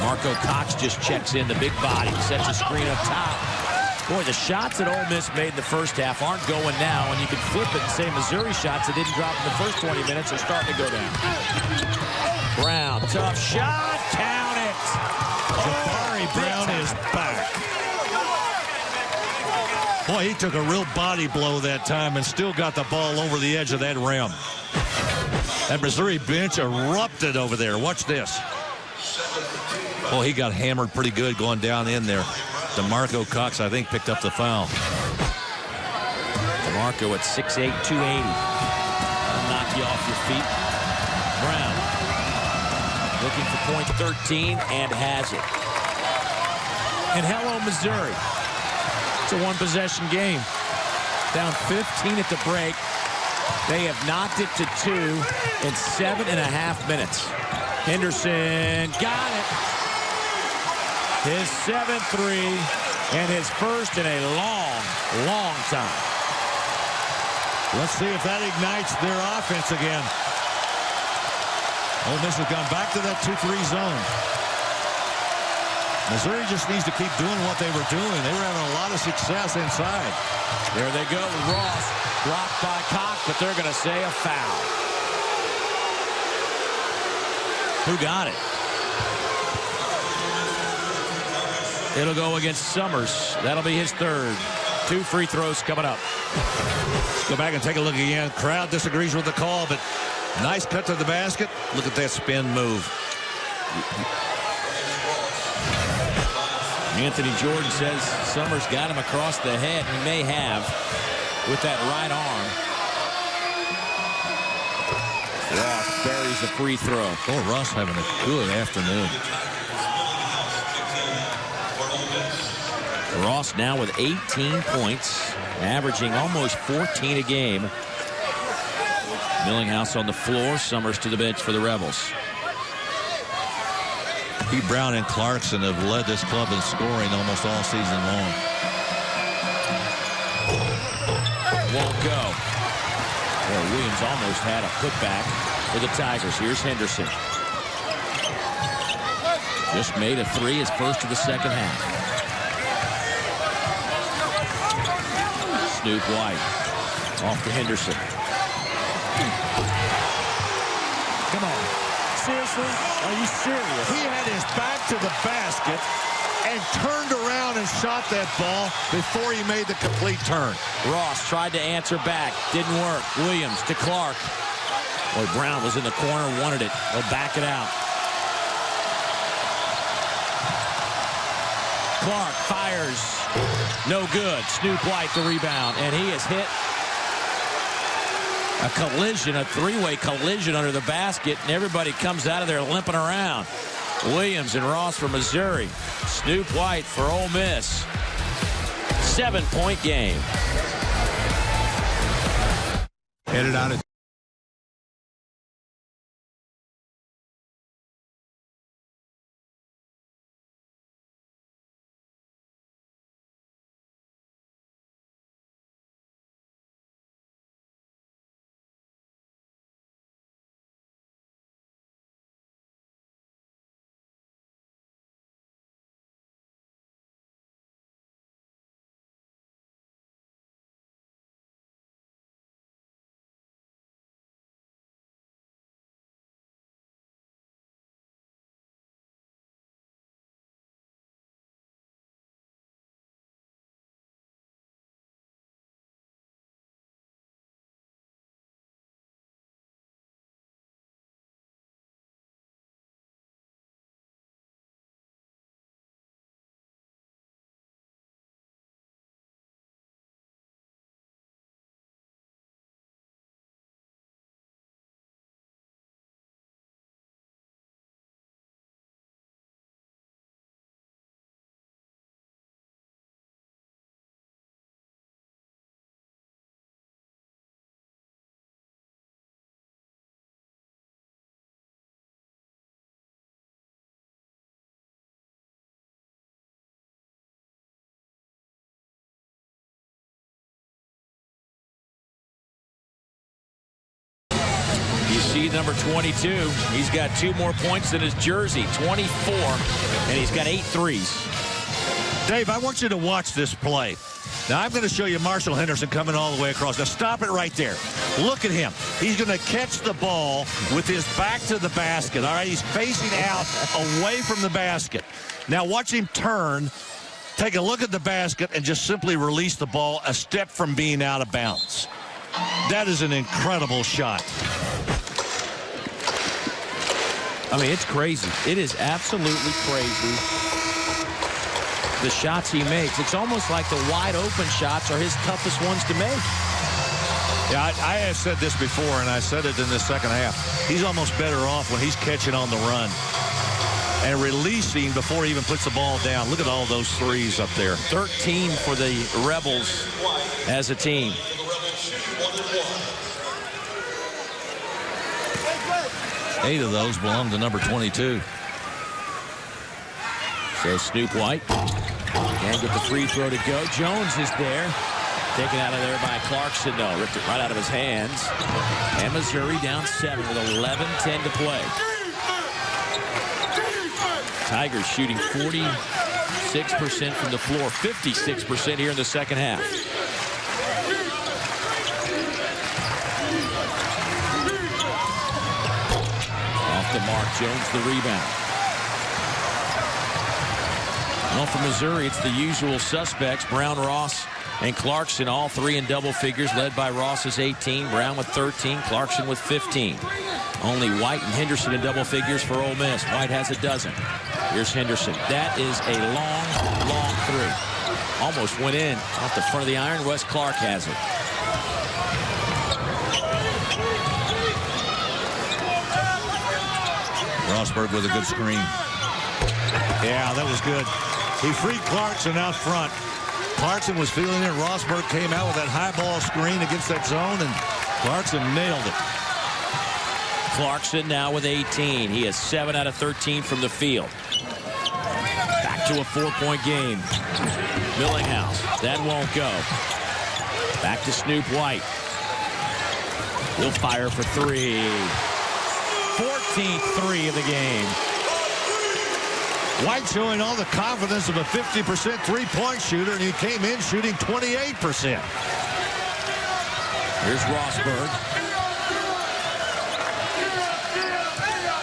Marco Cox just checks in the big body, sets a screen up top. Boy, the shots that Ole Miss made in the first half aren't going now, and you can flip it and say Missouri shots that didn't drop in the first 20 minutes are starting to go down. Brown, tough shot, count it. Jabari Brown is back. Boy, he took a real body blow that time and still got the ball over the edge of that rim. That Missouri bench erupted over there. Watch this. Oh, he got hammered pretty good going down in there. DeMarco Cox, I think, picked up the foul. DeMarco at 6'8", 280. That'll knock you off your feet. Brown. looking for point 13 and has it. And hello, Missouri. It's a one-possession game. Down 15 at the break. They have knocked it to 2 in 7.5 minutes. Henderson got it. His 7-3 and his first in a long time. Let's see if that ignites their offense again. Ole Miss has gone back to that 2-3 zone. Missouri just needs to keep doing what they were doing. They were having a lot of success inside. There they go with Ross. Blocked by Cox, but they're going to say a foul. Who got it? It'll go against Summers. That'll be his third. 2 free throws coming up. Let's go back and take a look again. Crowd disagrees with the call, but nice cut to the basket. Look at that spin move. Anthony Jordan says Summers got him across the head. He may have with that right arm. Ross buries a free throw. Oh, Ross having a good afternoon. Ross now with 18 points, averaging almost 14 a game. Millinghouse on the floor, Summers to the bench for the Rebels. Pete Brown and Clarkson have led this club in scoring almost all season long. Won't go. Well, Williams almost had a putback for the Tigers. Here's Henderson. Just made a 3, his first of the second half. Snoop White off to Henderson. Come on. Seriously? Are you serious? He had his back to the basket and turned around and shot that ball before he made the complete turn. Ross tried to answer back. Didn't work. Williams to Clark. Boy, Brown was in the corner, wanted it. He'll back it out. Clark fires. No good. Snoop White the rebound, and he has hit a collision, a 3-way collision under the basket, and everybody comes out of there limping around. Williams and Ross for Missouri. Snoop White for Ole Miss. 7-point game. Headed out of You see number 22. He's got 2 more points than his jersey, 24, and he's got 8 threes. Dave, I want you to watch this play. Now, I'm going to show you Marshall Henderson coming all the way across. Now, stop it right there. Look at him. He's going to catch the ball with his back to the basket. All right, he's facing out away from the basket. Now, watch him turn, take a look at the basket, and just simply release the ball a step from being out of bounds. That is an incredible shot. I mean, it's crazy. It is absolutely crazy, the shots he makes. It's almost like the wide open shots are his toughest ones to make. Yeah, I have said this before, and I said it in the second half. He's almost better off when he's catching on the run and releasing before he even puts the ball down. Look at all those threes up there. 13 for the Rebels as a team. Eight of those belong to number 22. So Snoop White can't get the free throw to go. Jones is there. Taken out of there by Clarkson. No, ripped it right out of his hands. And Missouri down 7 with 11:10 to play. Tigers shooting 46% from the floor, 56% here in the second half. Off the mark, Jones the rebound. Well, for Missouri, it's the usual suspects, Brown, Ross, and Clarkson, all three in double figures, led by Ross's 18, Brown with 13, Clarkson with 15. Only White and Henderson in double figures for Ole Miss. White has a dozen. Here's Henderson. That is a long, long three. Almost went in off the front of the iron. Wes Clark has it. Rosberg with a good screen. Yeah, that was good. He freed Clarkson out front. Clarkson was feeling it. Rosberg came out with that high ball screen against that zone, and Clarkson nailed it. Clarkson now with 18. He is 7 out of 13 from the field. Back to a 4-point game. Millinghouse. That won't go. Back to Snoop White. He'll fire for three. 14th three of the game. White showing all the confidence of a 50% three-point shooter, and he came in shooting 28%. Here's Rosberg.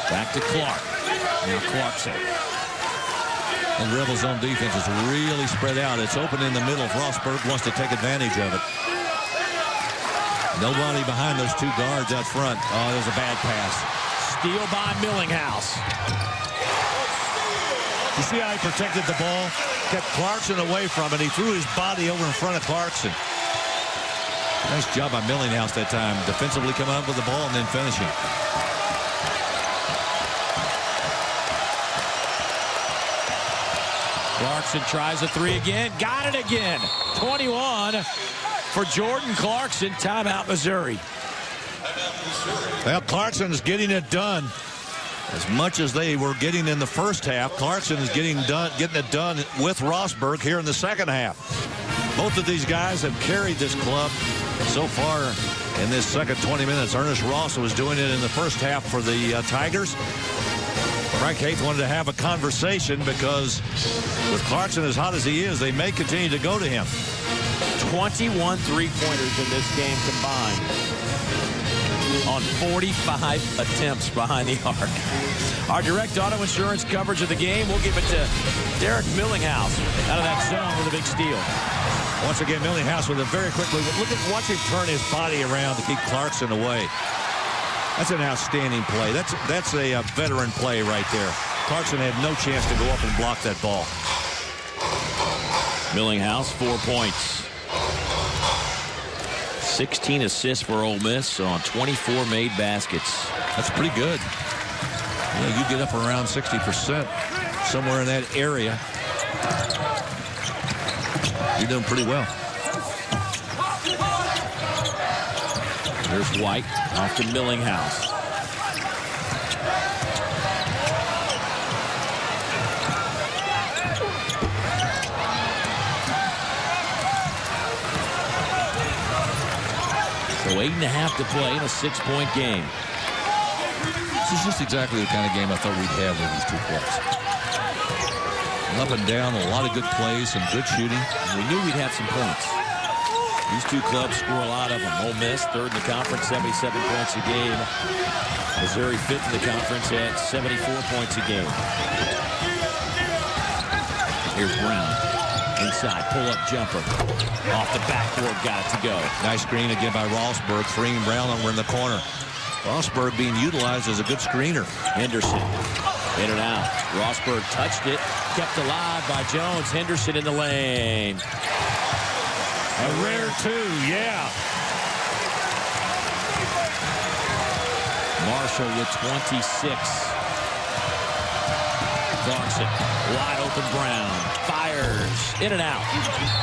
Back to Clark. Now Clarkson. And Rebels' own defense is really spread out. It's open in the middle if Rosberg wants to take advantage of it. Nobody behind those two guards out front. Oh, there's a bad pass. Steal by Millinghouse. You see how he protected the ball? Kept Clarkson away from it. He threw his body over in front of Clarkson. Nice job by Millinghouse that time. Defensively coming up with the ball and then finishing. Clarkson tries a three again. Got it again. 21 for Jordan Clarkson. Timeout, Missouri. Well, Clarkson's getting it done. As much as they were getting in the first half, Clarkson is getting it done with Rosberg here in the second half. Both of these guys have carried this club so far in this second 20 minutes. Ernest Ross was doing it in the first half for the Tigers. Frank Haith wanted to have a conversation because with Clarkson as hot as he is, they may continue to go to him. 21 three-pointers in this game combined on 45 attempts behind the arc. Our direct auto insurance coverage of the game, we'll give it to Derek Millinghouse out of that zone with a big steal. Once again, Millinghouse with a very quickly. Watch him turn his body around to keep Clarkson away. That's an outstanding play. That's a veteran play right there. Clarkson had no chance to go up and block that ball. Millinghouse, 4 points. 16 assists for Ole Miss on 24 made baskets. That's pretty good. Yeah, you get up around 60%, somewhere in that area. You're doing pretty well. Here's White off to Millinghouse. So 8.5 to play in a 6-point game. This is just exactly the kind of game I thought we'd have with these two clubs. Up and down, a lot of good plays, some good shooting. We knew we'd have some points. These two clubs score a lot of them. Ole Miss, third in the conference, 77 points a game. Missouri, fifth in the conference at 74 points a game. Here's Brown. Inside, pull-up jumper. Off the backboard, got it to go. Nice screen again by Rosberg, freeing Brown over in the corner. Rosberg being utilized as a good screener. Henderson, in and out. Rosberg touched it, kept alive by Jones. Henderson in the lane. A rare two, yeah. Marshall with 26. Clarkson, wide open Brown, fires, in and out.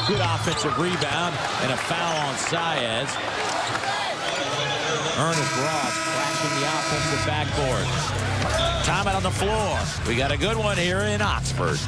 Good offensive rebound and a foul on Saez. Ernest Ross crashing the offensive backboard. Timeout on the floor. We got a good one here in Oxford.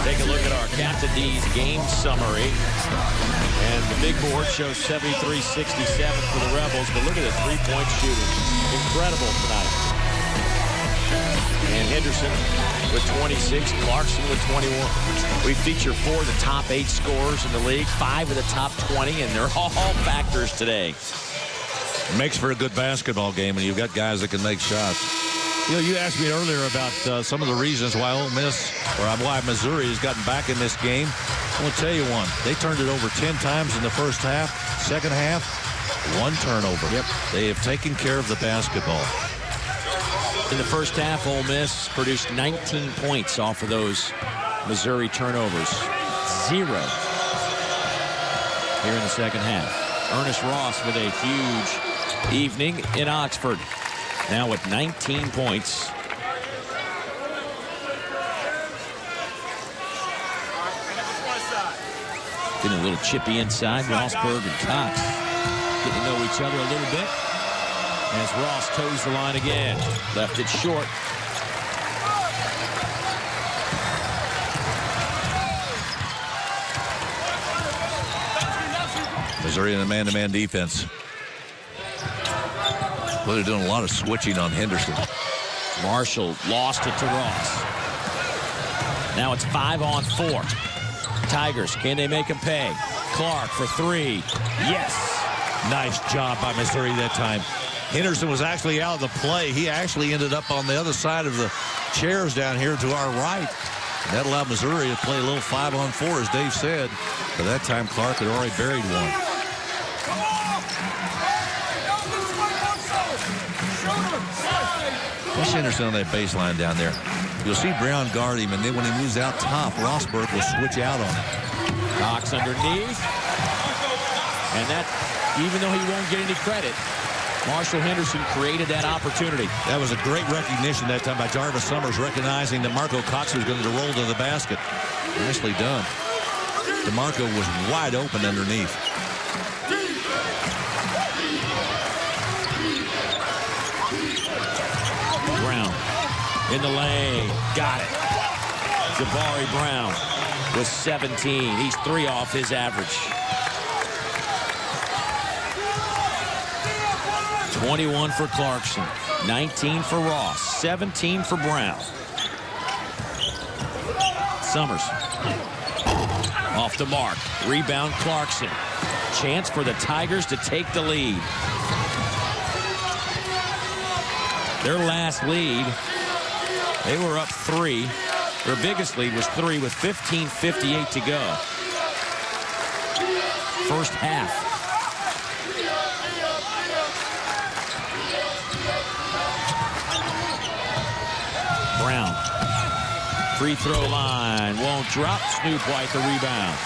Take a look at our Captain D's game summary. And the big board shows 73-67 for the Rebels, but look at the three-point shooting. Incredible tonight. And Henderson with 26, Clarkson with 21. We feature 4 of the top 8 scorers in the league, 5 of the top 20, and they're all factors today. Makes for a good basketball game, and you've got guys that can make shots. You know, you asked me earlier about some of the reasons why Ole Miss, or why Missouri has gotten back in this game. I'm going to tell you one. They turned it over 10 times in the first half. Second half, 1 turnover. Yep. They have taken care of the basketball. In the first half, Ole Miss produced 19 points off of those Missouri turnovers. 0 here in the second half. Ernest Ross with a huge evening in Oxford. Now with 19 points. Getting a little chippy inside. Rosberg and Cox getting to know each other a little bit. As Ross toes the line again. Left it short. Missouri in a man-to-man defense. Well, they're doing a lot of switching on Henderson. Marshall lost it to Ross. Now it's 5-on-4. Tigers, can they make him pay? Clark for 3. Yes. Nice job by Missouri that time. Henderson was actually out of the play. He actually ended up on the other side of the chairs down here to our right. And that allowed Missouri to play a little 5-on-4, as Dave said. But that time, Clark had already buried one. Watch Henderson on that baseline down there. You'll see Brown guard him, and then when he moves out top, Rosberg will switch out on him. Cox underneath. And that, even though he won't get any credit, Marshall Henderson created that opportunity. That was a great recognition that time by Jarvis Summers, recognizing that Marco Cox was going to roll to the basket. Nicely done. DeMarco was wide open underneath. Brown in the lane. Got it. Jabari Brown with 17. He's 3 off his average. 21 for Clarkson, 19 for Ross, 17 for Brown. Summers off the mark. Rebound Clarkson. Chance for the Tigers to take the lead. Their last lead, they were up 3. Their biggest lead was 3 with 15:58 to go. First half. Brown. Free throw line. Won't drop. Snoop White the rebound.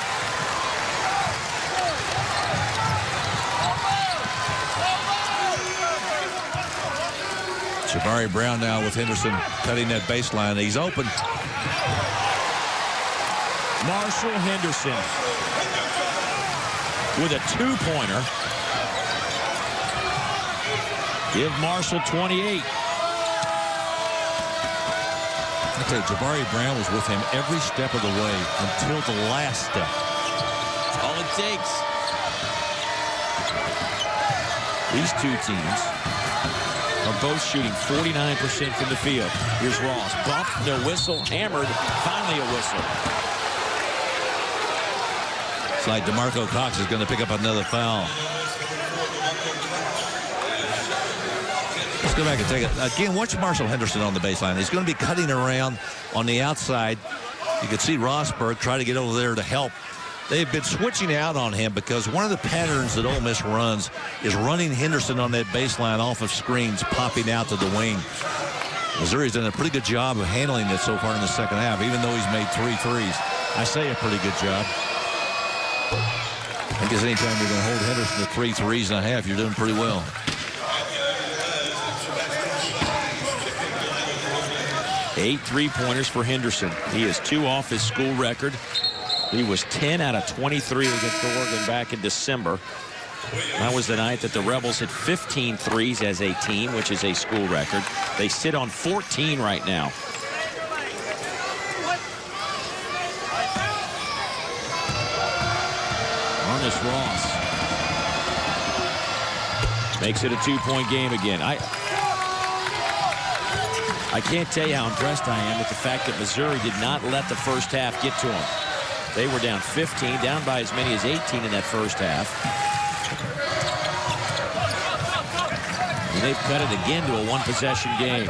Jabari Brown now with Henderson cutting that baseline. He's open. Marshall Henderson with a 2-pointer. Give Marshall 28. I tell you, Jabari Brown was with him every step of the way until the last step. That's all it takes. These two teams are both shooting 49% from the field. Here's Ross. Bumped, no whistle, hammered, finally a whistle. It's like DeMarco Cox is going to pick up another foul. Let's go back and take it. Again, watch Marshall Henderson on the baseline. He's going to be cutting around on the outside. You can see Rosberg try to get over there to help. They've been switching out on him because one of the patterns that Ole Miss runs is running Henderson on that baseline off of screens, popping out to the wing. Missouri's done a pretty good job of handling it so far in the second half, even though he's made 3 threes. I say a pretty good job. I guess anytime you're going to hold Henderson to 3 threes and a half, you're doing pretty well. Eight 3-pointers for Henderson. He is 2 off his school record. He was 10 out of 23 against Oregon back in December. That was the night that the Rebels hit 15 threes as a team, which is a school record. They sit on 14 right now. Ernest Ross makes it a 2-point game again. I can't tell you how impressed I am with the fact that Missouri did not let the first half get to them. They were down 15, down by as many as 18 in that first half. And they've cut it again to a 1-possession game.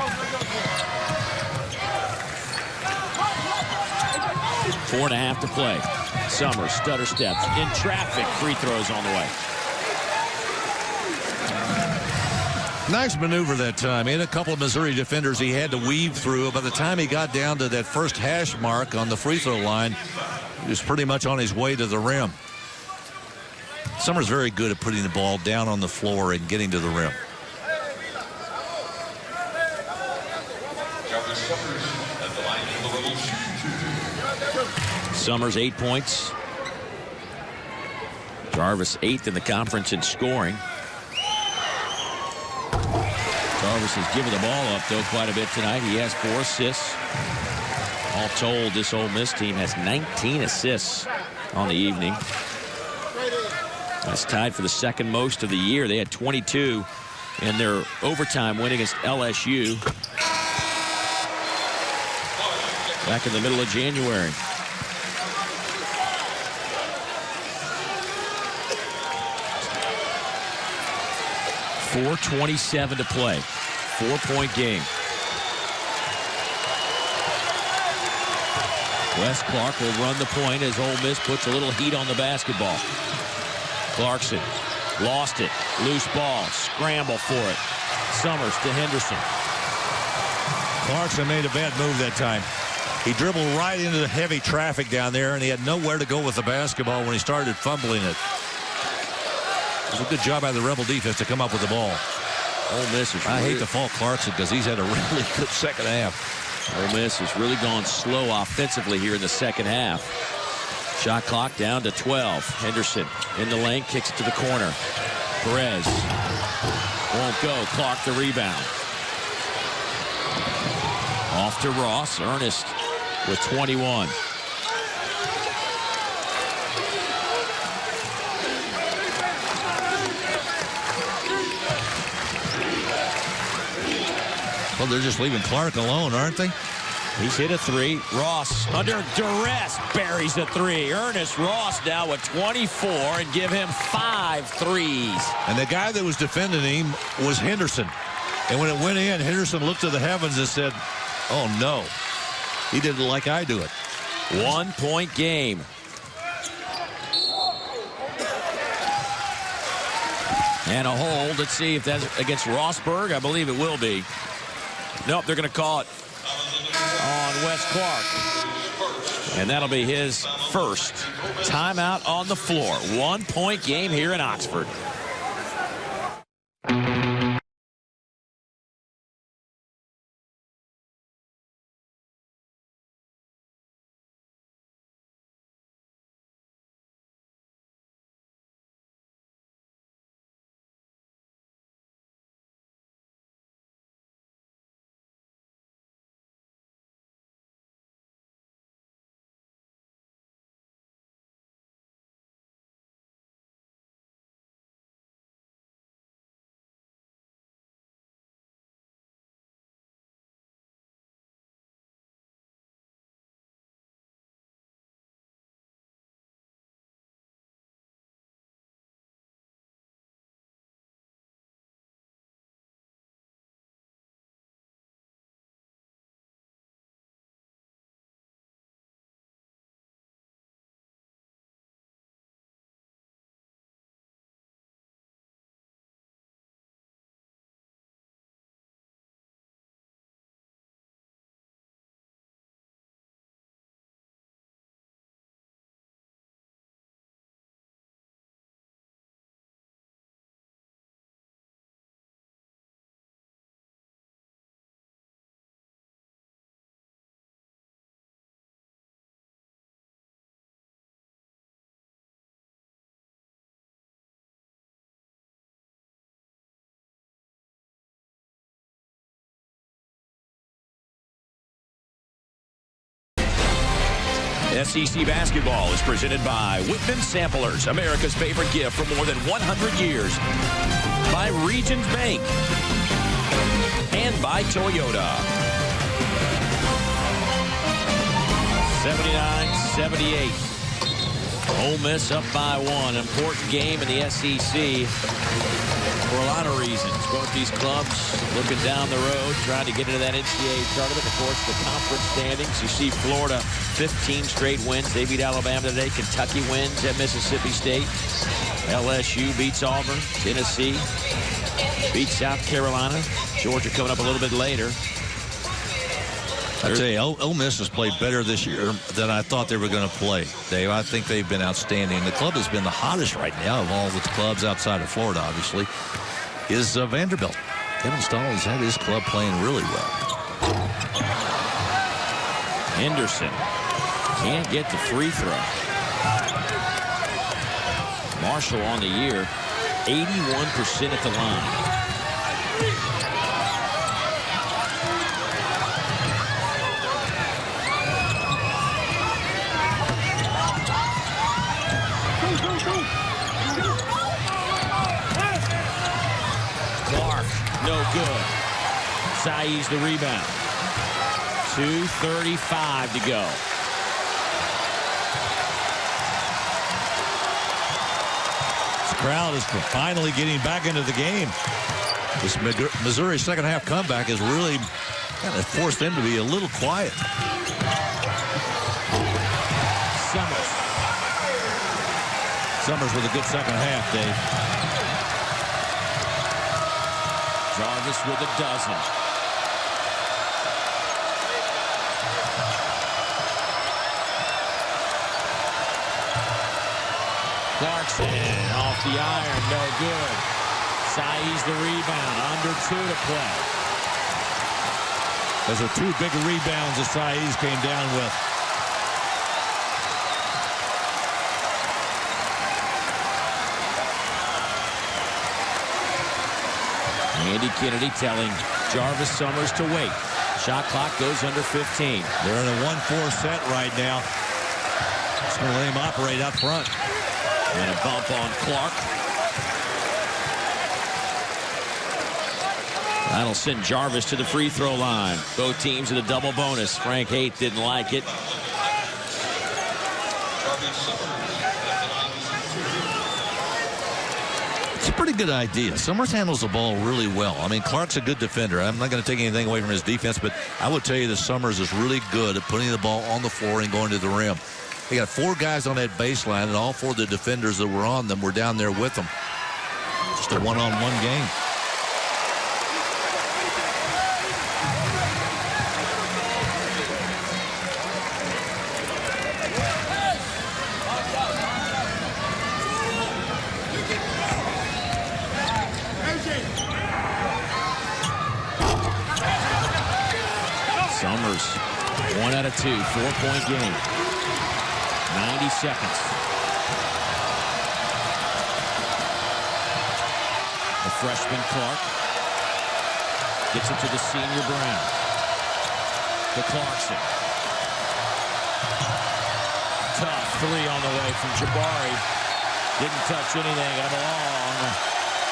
4.5 to play. Summers, stutter steps, in traffic, free throws on the way. Nice maneuver that time. He had a couple of Missouri defenders he had to weave through. By the time he got down to that first hash mark on the free throw line, he was pretty much on his way to the rim. Summers very good at putting the ball down on the floor and getting to the rim. Summers 8 points. Jarvis 8th in the conference in scoring. Jarvis has given the ball up, though, quite a bit tonight. He has 4 assists. All told, this Ole Miss team has 19 assists on the evening. That's tied for the second most of the year. They had 22 in their overtime win against LSU back in the middle of January. .427 to play. 4-point game. Wes Clark will run the point as Ole Miss puts a little heat on the basketball. Clarkson lost it. Loose ball. Scramble for it. Summers to Henderson. Clarkson made a bad move that time. He dribbled right into the heavy traffic down there, and he had nowhere to go with the basketball when he started fumbling it. It was a good job by the Rebel defense to come up with the ball. Ole Miss is I hate to fault Clarkson because he's had a really good second half. Ole Miss has really gone slow offensively here in the second half. Shot clock down to 12. Henderson in the lane, kicks it to the corner. Perez won't go. Clark the rebound. Off to Ross. Ernest with 21. Well, they're just leaving Clark alone, aren't they? He's hit a three. Ross, under duress, buries a three. Ernest Ross now with 24 and give him 5 threes. And the guy that was defending him was Henderson. And when it went in, Henderson looked to the heavens and said, oh, no. He did it like I do it. 1 point game. And a hold. Let's see if that's against Rossberg. I believe it will be. Nope, they're going to call it on Wes Clark. And that'll be his first timeout on the floor. 1 point game here in Oxford. SEC basketball is presented by Whitman Samplers, America's favorite gift for more than 100 years. By Regions Bank. And by Toyota. 79-78. Ole Miss up by 1. Important game in the SEC for a lot of reasons. Both these clubs looking down the road, trying to get into that NCAA tournament. Of course, the conference standings. You see Florida, 15 straight wins. They beat Alabama today. Kentucky wins at Mississippi State. LSU beats Auburn. Tennessee beats South Carolina. Georgia coming up a little bit later. I tell you, Ole Miss has played better this year than I thought they were going to play, Dave. I think they've been outstanding. The club has been the hottest right now of all the clubs outside of Florida, obviously, is Vanderbilt. Kevin Stahl has had his club playing really well. Henderson can't get the free throw. Marshall on the year, 81% at the line. No good. Saiz the rebound. 2:35 to go. This crowd is finally getting back into the game. This Missouri second half comeback has really kind of forced them to be a little quiet. Summers with a good second half, Dave. Jarvis with a dozen. Clarkson off the iron, no good. Saiz the rebound, under 2 to play. Those are 2 big rebounds that Saiz came down with. Andy Kennedy telling Jarvis Summers to wait. Shot clock goes under 15. They're in a 1-4 set right now. Just going to let him operate up front. And a bump on Clark. That'll send Jarvis to the free throw line. Both teams at a double bonus. Frank Haight didn't like it. It's a pretty good idea. Summers handles the ball really well. I mean, Clark's a good defender. I'm not going to take anything away from his defense, but I would tell you that Summers is really good at putting the ball on the floor and going to the rim. They got 4 guys on that baseline, and all 4 of the defenders that were on them were down there with them. Just a one-on-one game. Summers, 1 out of 2, 4-point game. 90 seconds. The freshman Clark gets it to the senior Brown. To Clarkson. Tough 3 on the way from Jabari. Didn't touch anything, and belong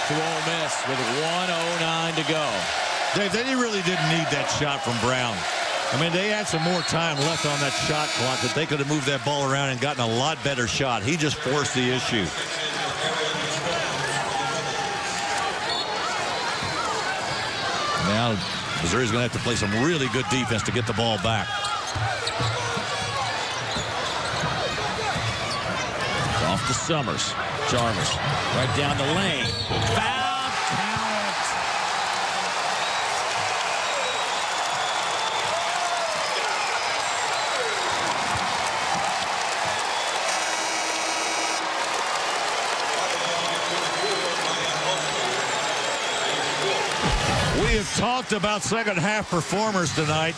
to Ole Miss with 1:09 to go. Dave, they really didn't need that shot from Brown. I mean, they had some more time left on that shot clock that they could have moved that ball around and gotten a lot better shot. He just forced the issue. Now, Missouri's going to have to play some really good defense to get the ball back. Off to Summers. Jarvis right down the lane. Foul, count. We have talked about second half performers tonight.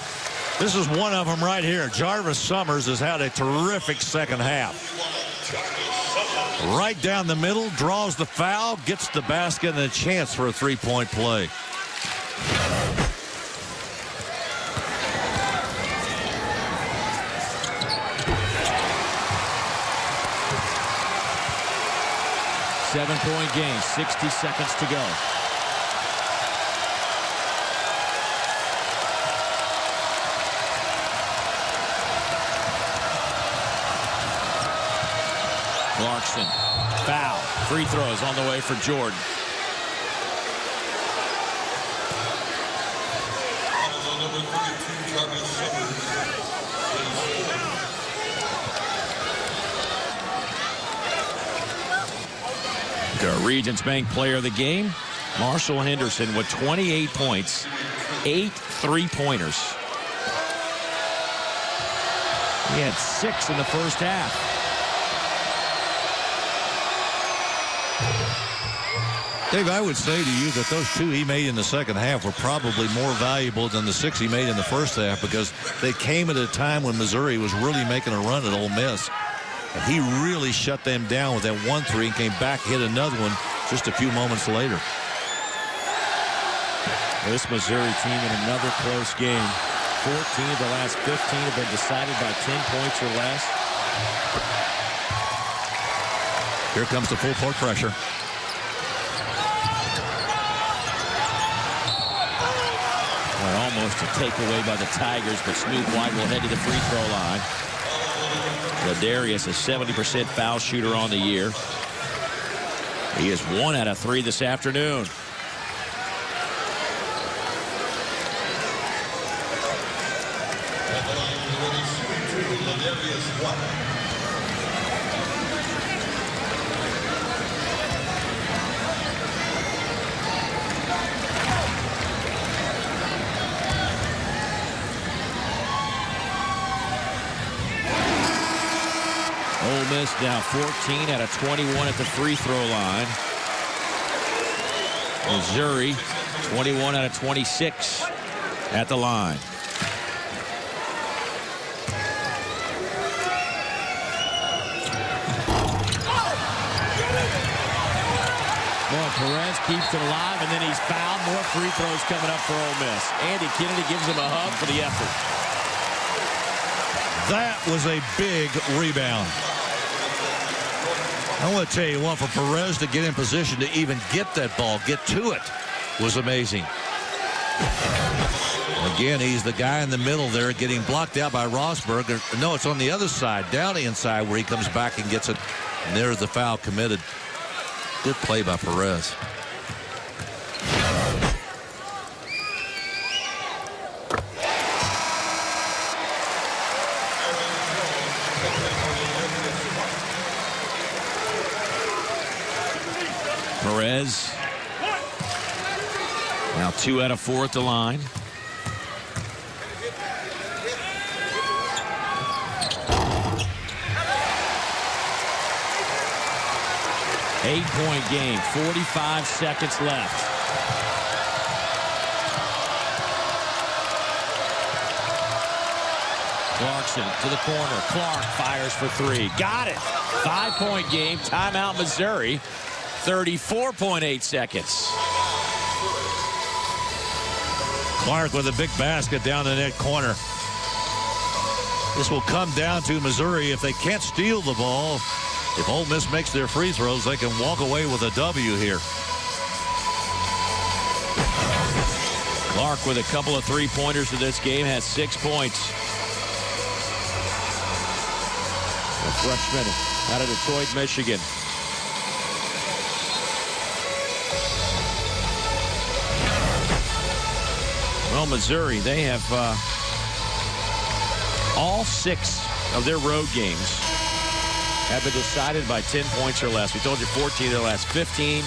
This is one of them right here. Jarvis Summers has had a terrific second half. Right down the middle, draws the foul, gets the basket, and a chance for a 3-point play. Seven-point game, 60 seconds to go. Clarkson, foul, free throws on the way for Jordan. The Regents Bank player of the game, Marshall Henderson, with 28 points, 8 3-pointers. He had 6 in the first half. Dave, I would say to you that those 2 he made in the second half were probably more valuable than the 6 he made in the first half, because they came at a time when Missouri was really making a run at Ole Miss. And he really shut them down with that 1-3 and came back, hit another one just a few moments later. This Missouri team in another close game. 14 of the last 15 have been decided by 10 points or less. Here comes the full court pressure. Almost a takeaway by the Tigers, but Snoop White will head to the free throw line. Ladarius, a 70% foul shooter on the year. He is 1 out of 3 this afternoon. Ole Miss now 14 out of 21 at the free throw line. Missouri 21 out of 26 at the line. Well, Perez keeps it alive, and then he's fouled. More free throws coming up for Ole Miss. Andy Kennedy gives him a hug for the effort. That was a big rebound. I want to tell you what, for Perez to get in position to even get that ball, get to it, was amazing. Again, he's the guy in the middle there getting blocked out by Rosberg. No, it's on the other side, down the inside, where he comes back and gets it. And there's the foul committed. Good play by Perez. Perez. Now 2 out of 4 at the line. Eight-point game, 45 seconds left. Clarkson to the corner. Clark fires for 3. Got it. 5-point game. Timeout, Missouri. 34.8 seconds. Clark with a big basket down in that corner. This will come down to Missouri. If they can't steal the ball, if Ole Miss makes their free throws, they can walk away with a W here. Clark with a couple of three-pointers in this game has 6 points. A freshman out of Detroit, Michigan. Well, Missouri, they have all 6 of their road games have been decided by 10 points or less. We told you 14 of their last 15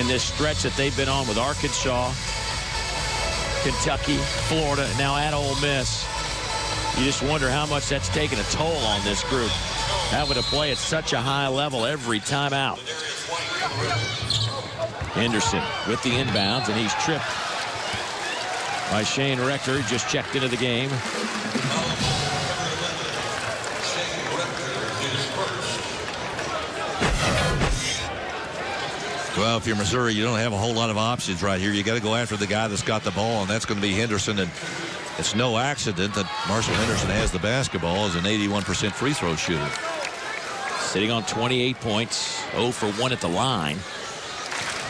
in this stretch that they've been on with Arkansas, Kentucky, Florida, now at Ole Miss. You just wonder how much that's taken a toll on this group, having to play at such a high level every time out. Henderson with the inbounds, and he's tripped by Shane Rector, just checked into the game. Well, if you're Missouri, you don't have a whole lot of options right here. You got to go after the guy that's got the ball, and that's going to be Henderson. And it's no accident that Marshall Henderson has the basketball as an 81% free throw shooter. Sitting on 28 points, 0 for 1 at the line.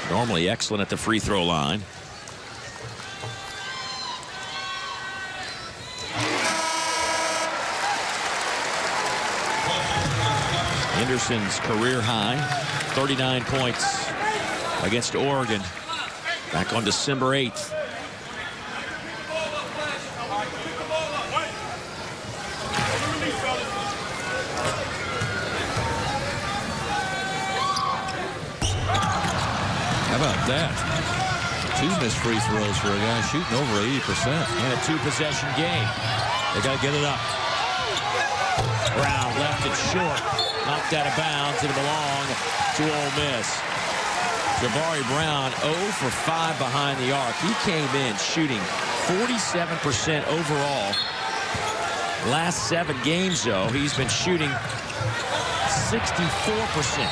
Normally excellent at the free throw line. Henderson's career high, 39 points against Oregon back on December 8th. How about that? 2 missed free throws for a guy shooting over 80%. And a 2-possession game. They got to get it up. Brown left it short. Knocked out of bounds. It'll belong to Ole Miss. Jabari Brown 0 for 5 behind the arc. He came in shooting 47% overall. Last 7 games, though, he's been shooting 64%.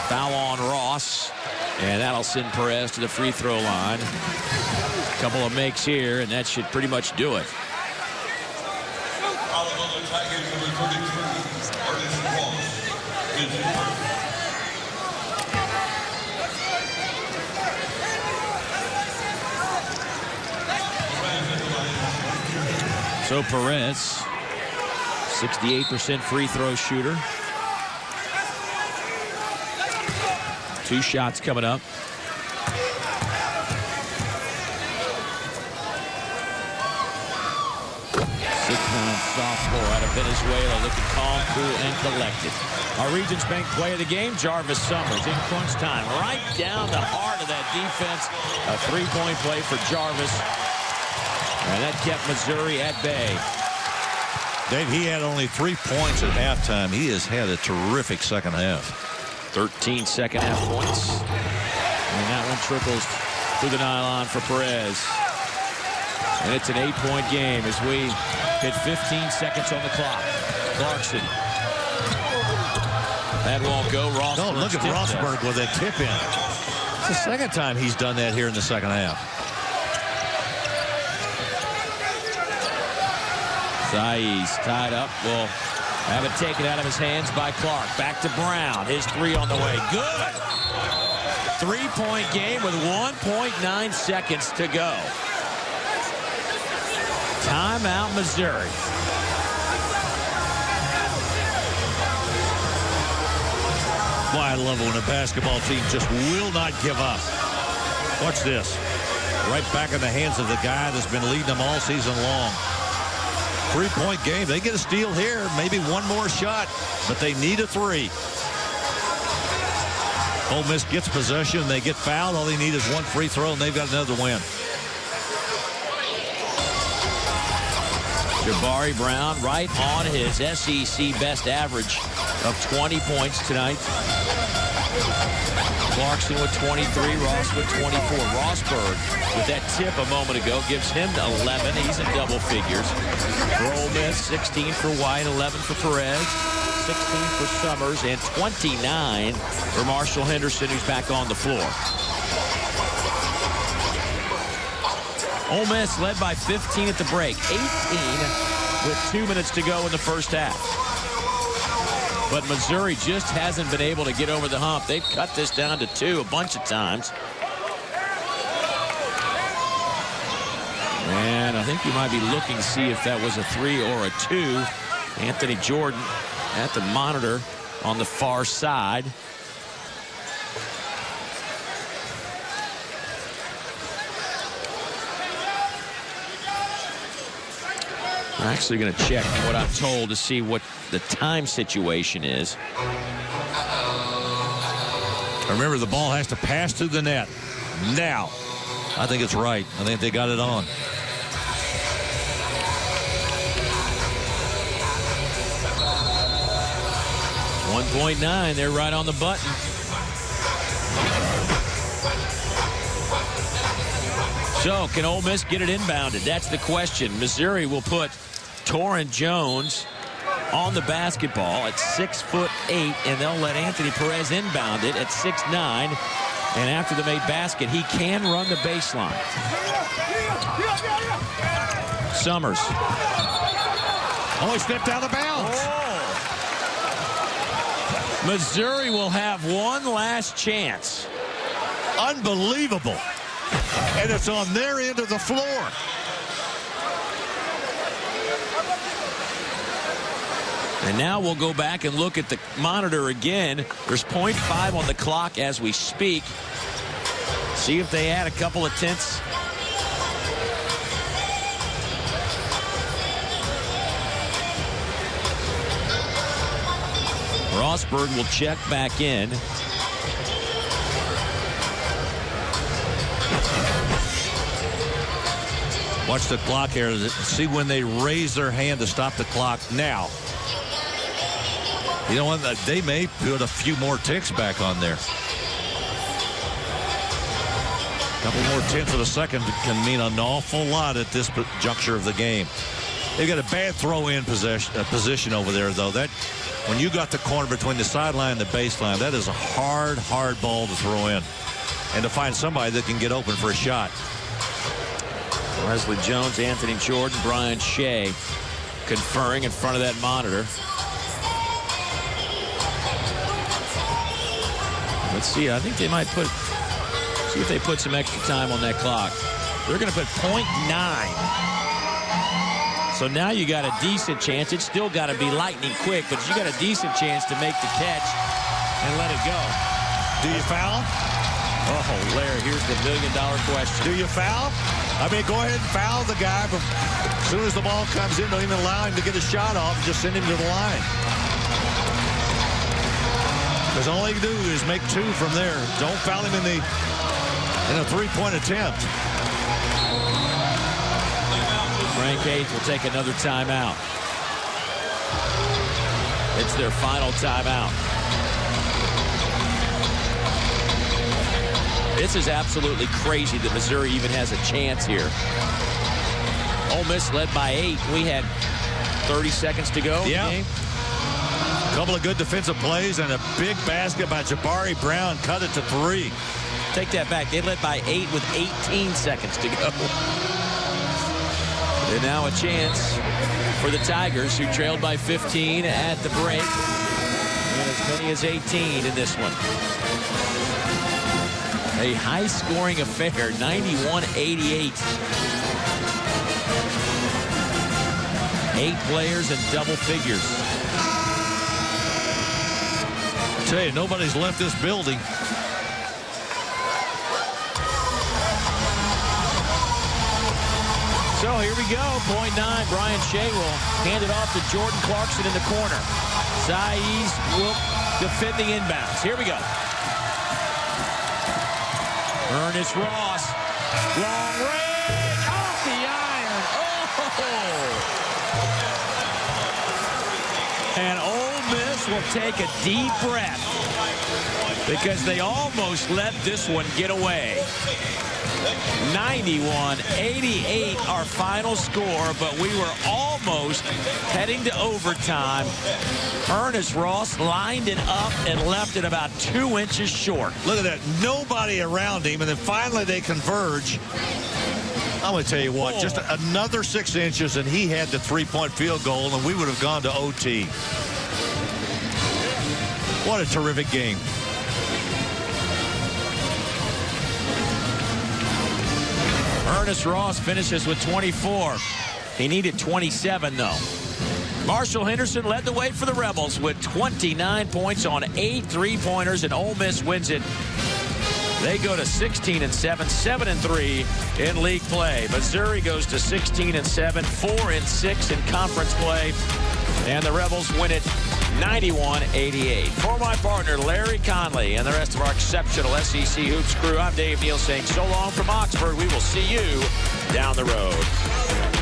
Foul on Ross. And that'll send Perez to the free throw line. A couple of makes here, and that should pretty much do it. So Perez, 68% free throw shooter. 2 shots coming up. Sophomore out of Venezuela, looking calm, cool, and collected. Our Regions Bank play of the game, Jarvis Summers, in crunch time, right down the heart of that defense. A 3-point play for Jarvis, and that kept Missouri at bay. Dave, he had only 3 points at halftime. He has had a terrific second half. 13 second half points, and that one trickles through the nylon for Perez. And it's an 8-point game as we hit 15 seconds on the clock. Clarkson. That won't go. Rosberg. No, look at Rosberg with a tip in. It's the second time he's done that here in the second half. Saiz tied up. Will have it taken out of his hands by Clark. Back to Brown. His 3 on the way. Good. 3-point game with 1.9 seconds to go. Timeout, Missouri. Boy, I love it when a basketball team just will not give up. Watch this. Right back in the hands of the guy that's been leading them all season long. 3-point game. They get a steal here. Maybe one more shot, but they need a 3. Ole Miss gets possession. They get fouled. All they need is one free throw, and they've got another win. Jabari Brown right on his SEC best average of 20 points tonight. Clarkson with 23, Ross with 24. Rosberg with that tip a moment ago gives him 11. He's in double figures. For Ole Miss, 16 for White, 11 for Perez, 16 for Summers, and 29 for Marshall Henderson, who's back on the floor. Ole Miss led by 15 at the break, 18 with 2 minutes to go in the first half. But Missouri just hasn't been able to get over the hump. They've cut this down to 2 a bunch of times. And I think you might be looking to see if that was a 3 or a 2. Anthony Jordan at the monitor on the far side. I'm actually going to check what I'm told to see what the time situation is. Remember, the ball has to pass through the net. Now, I think it's right. I think they got it on. .9, they're right on the button. So, can Ole Miss get it inbounded? That's the question. Missouri will put Torrin Jones on the basketball at 6'8", and they'll let Anthony Perez inbound it at 6'9". And after the made basket, he can run the baseline. Summers. Oh, he stepped out of bounds. Missouri will have one last chance. Unbelievable. And it's on their end of the floor. And now we'll go back and look at the monitor again. There's .5 on the clock as we speak. See if they add a couple of tenths. Rosberg will check back in. Watch the clock here. See when they raise their hand to stop the clock now. You know what? They may put a few more ticks back on there. A couple more tenths of a second can mean an awful lot at this juncture of the game. They've got a bad throw-in position over there, though. That when you got the corner between the sideline and the baseline, that is a hard ball to throw in. And to find somebody that can get open for a shot. Wesley Jones, Anthony Jordan, Brian Shea conferring in front of that monitor. Let's see. I think they might see if they put some extra time on that clock. They're going to put .9. So now you got a decent chance. It's still got to be lightning quick, but you got a decent chance to make the catch and let it go. Do you foul? Oh, Larry, here's the million-dollar question. Do you foul? I mean, go ahead and foul the guy, but as soon as the ball comes in, don't even allow him to get a shot off. Just send him to the line. Because all he can do is make 2 from there. Don't foul him in a 3-point attempt. Frank Hayes will take another timeout. It's their final timeout. This is absolutely crazy that Missouri even has a chance here. Ole Miss led by 8. We had 30 seconds to go in the game. A couple of good defensive plays and a big basket by Jabari Brown. Cut it to 3. Take that back. They led by 8 with 18 seconds to go. And now a chance for the Tigers, who trailed by 15 at the break. And as many as 18 in this one. a high-scoring affair, 91-88. 8 players in double figures. I tell you, nobody's left this building. So here we go. Point 9. Brian Shea will hand it off to Jordan Clarkson in the corner. Saiz will defend the inbounds. Here we go. Ernest Ross. Long range. Off the iron. Oh! And Ole Miss will take a deep breath because they almost let this one get away. 91-88 our final score, but we were almost heading to overtime. Ernest Ross lined it up and left it about 2 inches short. Look at that. Nobody around him, and then finally they converge. I'm going to tell you what, just another 6 inches, and he had the 3-point field goal, and we would have gone to OT. What a terrific game. Ernest Ross finishes with 24. He needed 27, though. Marshall Henderson led the way for the Rebels with 29 points on 8 3-pointers, and Ole Miss wins it. They go to 16-7, 7-3 in league play. Missouri goes to 16-7, 4-6 in conference play, and the Rebels win it 91-88. For my partner, Larry Conley, and the rest of our exceptional SEC Hoops crew, I'm Dave Neal saying so long from Oxford. We will see you down the road.